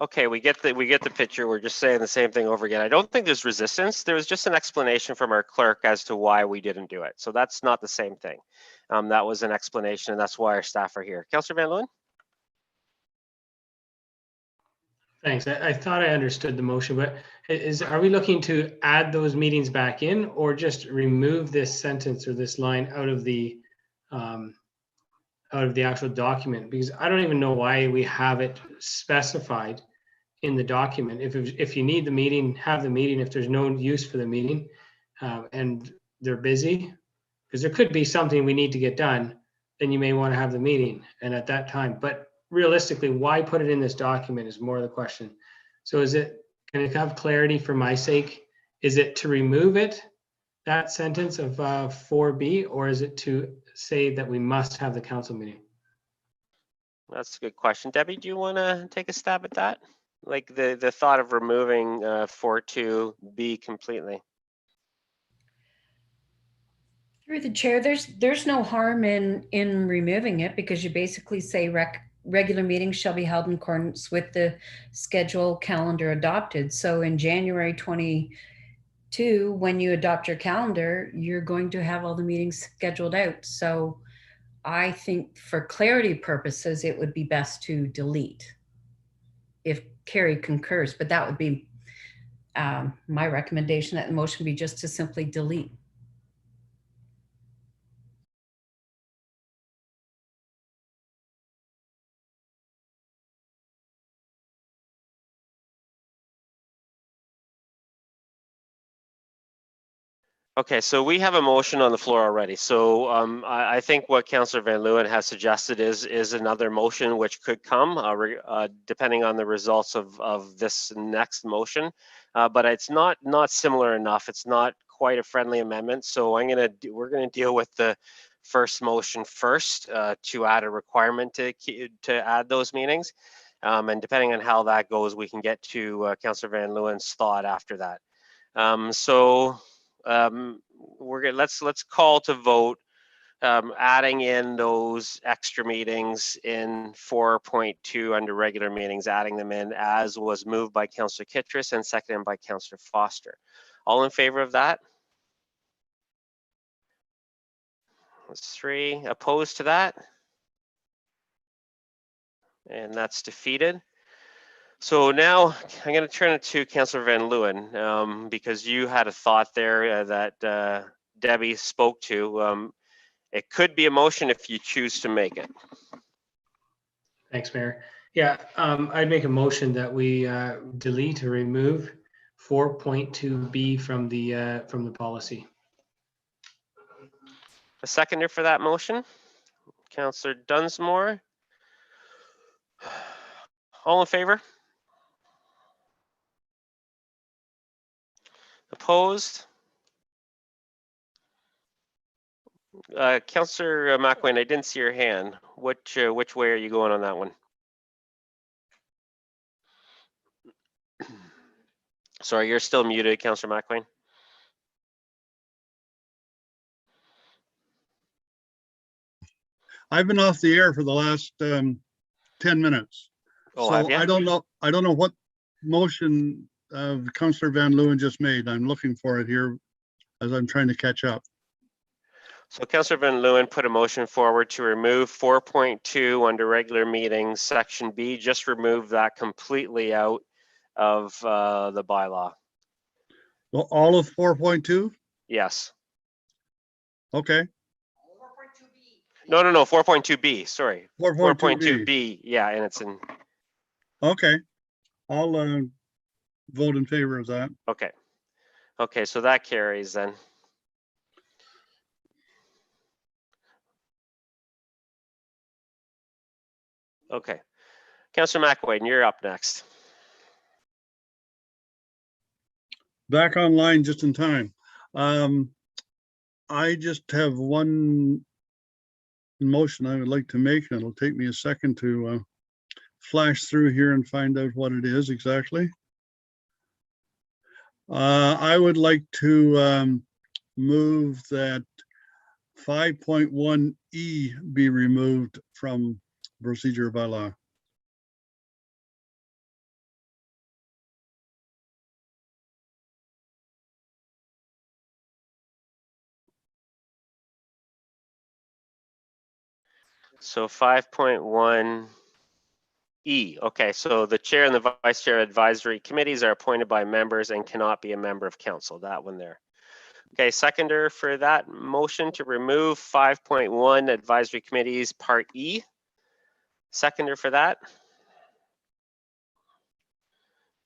Okay, we get the picture. We're just saying the same thing over again. I don't think there's resistance. There was just an explanation from our clerk as to why we didn't do it. So that's not the same thing. That was an explanation, and that's why our staff are here. Councillor Van Leeuwen? Thanks. I thought I understood the motion, but are we looking to add those meetings back in, or just remove this sentence or this line out of the actual document? Because I don't even know why we have it specified in the document. If you need the meeting, have the meeting. If there's no use for the meeting and they're busy, because there could be something we need to get done, then you may want to have the meeting and at that time. But realistically, why put it in this document is more the question. So can it have clarity for my sake? Is it to remove it, that sentence of 4B, or is it to say that we must have the council meeting? That's a good question. Debbie, do you want to take a stab at that? Like the thought of removing 4.2B completely. Through the chair, there's no harm in removing it, because you basically say regular meetings shall be held in accordance with the schedule calendar adopted. So in January 22, when you adopt your calendar, you're going to have all the meetings scheduled out. So I think for clarity purposes, it would be best to delete, if Carrie concurs, but that would be my recommendation, that the motion be just to simply delete. Okay, so we have a motion on the floor already. So I think what Councillor Van Leeuwen has suggested is another motion which could come depending on the results of this next motion, but it's not similar enough. It's not quite a friendly amendment. So we're gonna deal with the first motion first to add a requirement to add those meetings, and depending on how that goes, we can get to Councillor Van Leeuwen's thought after that. Let's call to vote adding in those extra meetings in 4.2 under regular meetings, adding them in as was moved by Councillor Kittredge and seconded by Councillor Foster. All in favor of that? That's 3. Opposed to that? And that's defeated. So now I'm going to turn it to Councillor Van Leeuwen, because you had a thought there that Debbie spoke to. It could be a motion if you choose to make it. Thanks, Mayor. Yeah, I'd make a motion that we delete or remove 4.2B from the policy. A seconder for that motion, Councillor Dunsmore. All in favor? Opposed? Councillor McElwain, I didn't see your hand. Which way are you going on that one? Sorry, you're still muted, Councillor McElwain. I've been off the air for the last 10 minutes. Oh, have So you? I don't know what motion Councillor Van Leeuwen just made. I'm looking for it here as I'm trying to catch up. So Councillor Van Leeuwen put a motion forward to remove 4.2 under regular meetings, section B, just remove that completely out of the bylaw. Well, all of 4.2? Yes. Okay, No, 4.2B, sorry. 4.2B. 4.2B, yeah, and it's in, Okay, I'll vote in favor of that. okay. Okay, so that carries then. Okay. Councillor McElwain, you're up next. Back online just in time. I just have one motion I would like to make, and it'll take me a second to flash through here and find out what it is exactly. I would like to move that 5.1E be removed from procedure by law. So 5.1E. Okay, so the chair and the vice chair advisory committees are appointed by members and cannot be a member of council. That one there. Okay, seconder for that motion to remove 5.1 advisory committees, part E. Seconder for that.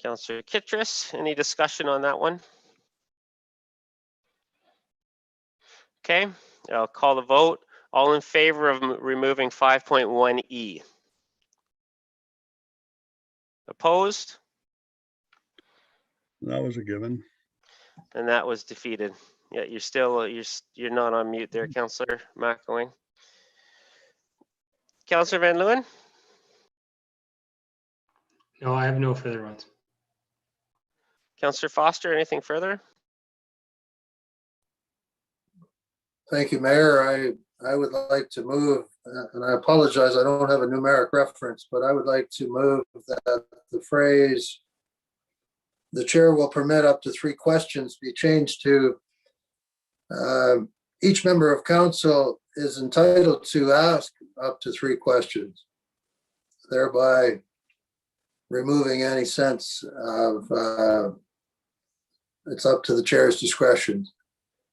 Councillor Kittredge, any discussion on that one? Okay, I'll call the vote. All in favor of removing 5.1E? Opposed? That was a given. And that was defeated. Yeah, you're still, you're not on mute there, Councillor McElwain. Councillor Van Leeuwen? No, I have no further ones. Councillor Foster, anything further? Thank you, Mayor. I would like to move, and I apologize, I don't have a numeric reference, but I would like to move that the phrase, "The chair will permit up to 3 questions," be changed to, each member of council is entitled to ask up to 3 questions, thereby removing any sense of it's up to the chair's discretion.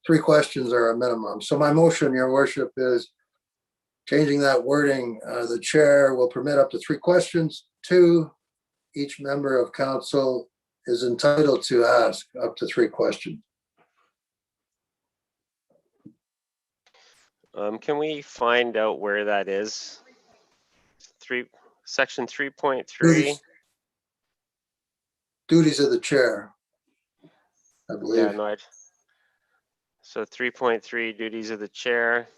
3 questions are a minimum. So my motion, Your Worship, is changing that wording. The chair will permit up to 3 questions. 2, each member of council is entitled to ask up to 3 questions. Can we find out where that is? Section 3.3. Duties of the chair, I believe. Yeah, no, so 3.3 duties of the chair.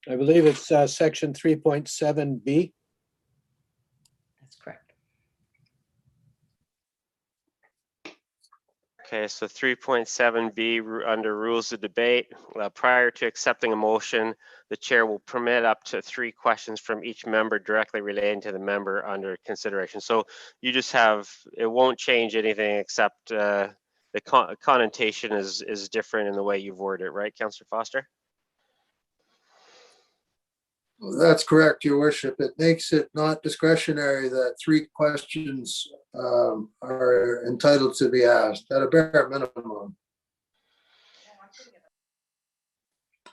I believe it's section 3.7B. That's correct. Okay, so 3.7B under rules of debate. Prior to accepting a motion, the chair will permit up to 3 questions from each member directly relating to the member under consideration. So you just have, it won't change anything except the connotation is different in the way you've worded it, right, Councillor Foster? That's correct, Your Worship. It makes it not discretionary that 3 questions are entitled to be asked at a bare minimum.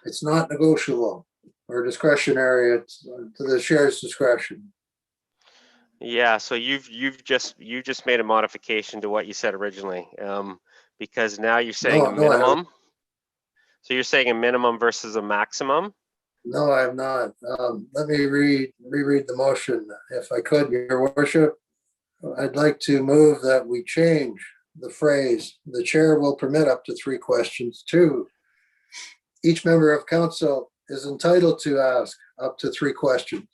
It's not negotiable or discretionary. It's to the chair's discretion. Yeah, so you just made a modification to what you said originally, because now you're saying a No, I haven't. minimum. So you're saying a minimum versus a maximum? No, I have not. Let me reread the motion. If I could, Your Worship, I'd like to move that we change the phrase, the chair will permit up to 3 questions to each member of council is entitled to ask up to 3 questions.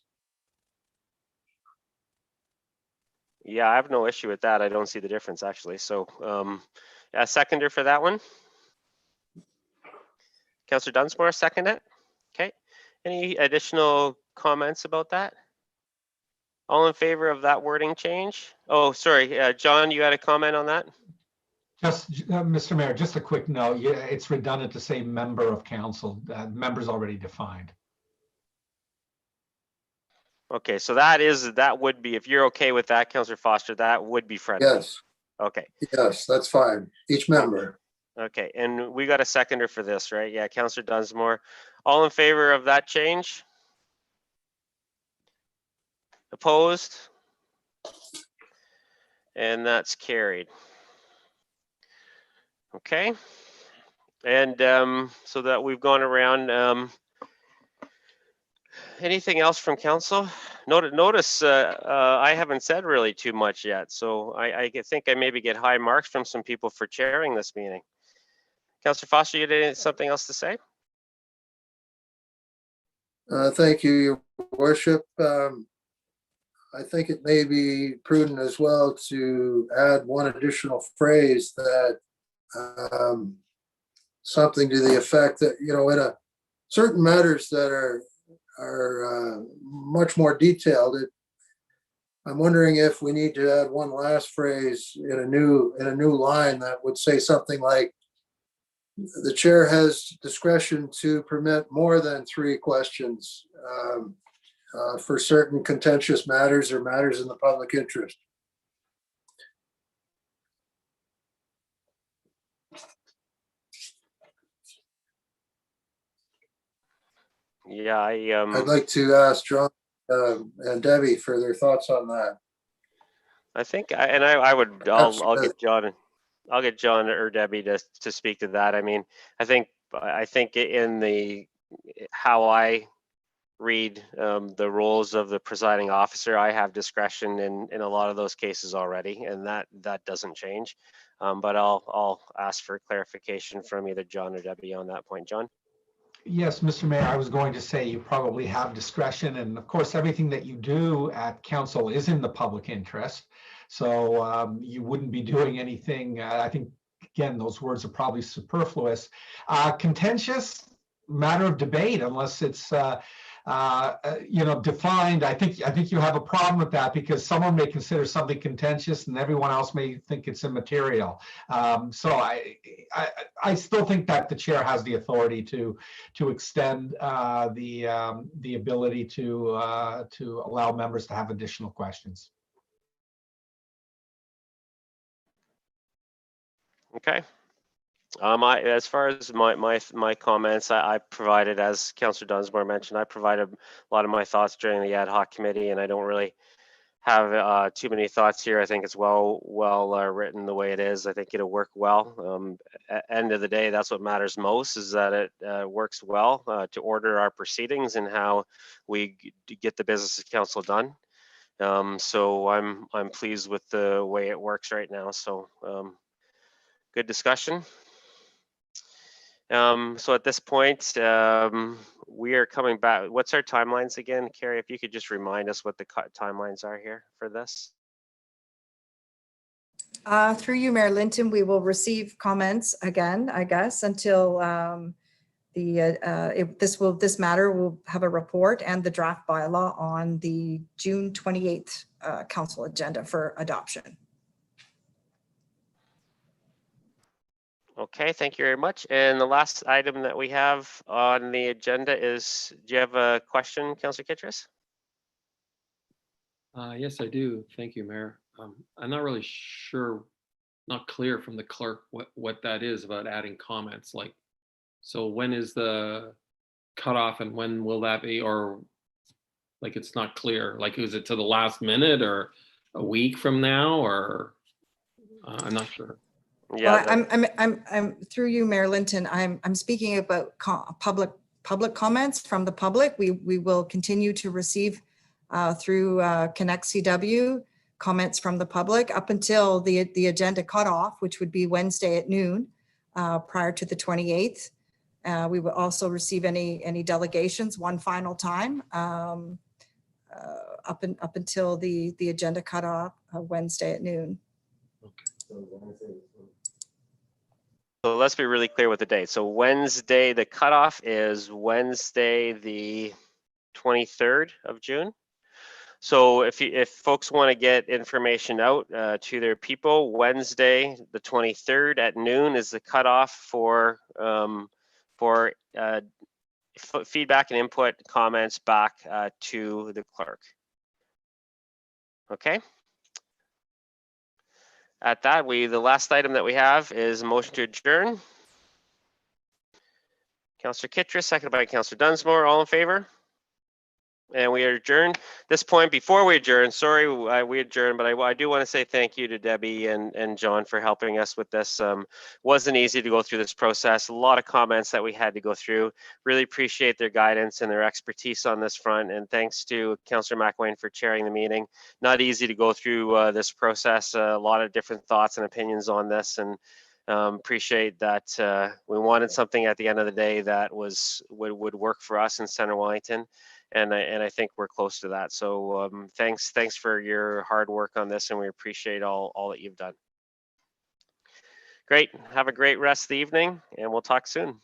Yeah, I have no issue with that. I don't see the difference actually. So a seconder for that one. Councillor Dunsmore, second it. Okay. Any additional comments about that? All in favor of that wording change? Oh, sorry, John, you had a comment on that? Just, Mr. Mayor, just a quick note. Yeah, it's redundant to say member of council. Member's already defined. Okay, so that would be, if you're okay with that, Councillor Foster, that would be friendly. Yes. Okay. Yes, that's fine. Each member. Okay, and we got a seconder for this, right? Yeah, Councillor Dunsmore. All in favor of that change? Opposed? And that's carried. Okay. And so that we've gone around. Anything else from council? Notice I haven't said really too much yet, so I think I maybe get high marks from some people for chairing this meeting. Councillor Foster, you had something else to say? Thank you, Your Worship. I think it may be prudent as well to add one additional phrase that something to the effect that, you know, in a certain matters that are much more detailed, I'm wondering if we need to add one last phrase in a new line that would say something like, the chair has discretion to permit more than 3 questions for certain contentious matters or matters in the public interest. Yeah, I'd like to ask John and Debbie for their thoughts on that. I think, I'll get John. I'll get John or Debbie to speak to that. I mean, I think in the how I read the roles of the presiding officer, I have discretion in a lot of those cases already, and that doesn't change. But I'll ask for clarification from either John or Debbie on that point. John? Yes, Mr. Mayor, I was going to say you probably have discretion, and of course, everything that you do at council is in the public interest. So you wouldn't be doing anything. I think, again, those words are probably superfluous. Contentious, matter of debate, unless it's defined. I think you have a problem with that because someone may consider something contentious and everyone else may think it's immaterial. So I still think that the chair has the authority to extend the ability to allow members to have additional questions. Okay. As far as my comments, I provided, as Councillor Dunsmore mentioned, I provided a lot of my thoughts during the ad hoc committee, and I don't really have too many thoughts here. I think it's well written the way it is. I think it'll work well. At the end of the day, that's what matters most, is that it works well to order our proceedings and how we get the business of council done. So I'm pleased with the way it works right now. So good discussion. So at this point, we are coming back. What's our timelines again, Carrie? If you could just remind us what the timelines are here for this. Through you, Mayor Linton, we will receive comments again, I guess, until this matter will have a report and the draft bylaw on the June 28th council agenda for adoption. Okay, thank you very much. And the last item that we have on the agenda is, do you have a question, Councillor Kittrus? Yes, I do. Thank you, Mayor. I'm not really sure, not clear from the clerk what that is about adding comments. Like, so when is the cutoff and when will that be? Or like, it's not clear. Like, is it to the last minute or a week from now? Or I'm not sure. Yeah, Well, I'm through you, Mayor Linton. I'm speaking about public comments from the public. We will continue to receive through Connect CW comments from the public up until the agenda cutoff, which would be Wednesday at noon prior to the 28th. We will also receive any delegations one final time up until the agenda cutoff Wednesday at noon. so let's be really clear with the date. So Wednesday, the cutoff is Wednesday, the 23rd of June. So if folks want to get information out to their people, Wednesday, the 23rd at noon is the cutoff for feedback and input comments back to the clerk. Okay. At that, the last item that we have is a motion to adjourn. Councillor Kittrus, seconded by Councillor Dunsmore. All in favor? And we are adjourned. This point, before we adjourn, sorry, we adjourned, but I do want to say thank you to Debi and John for helping us with this. Wasn't easy to go through this process. A lot of comments that we had to go through. Really appreciate their guidance and their expertise on this front. And thanks to Councillor McElwain for chairing the meeting. Not easy to go through this process. A lot of different thoughts and opinions on this, and appreciate that we wanted something at the end of the day that would work for us in Center Wellington. And I think we're close to that. So thanks for your hard work on this, and we appreciate all that you've done. Great. Have a great rest of the evening, and we'll talk soon.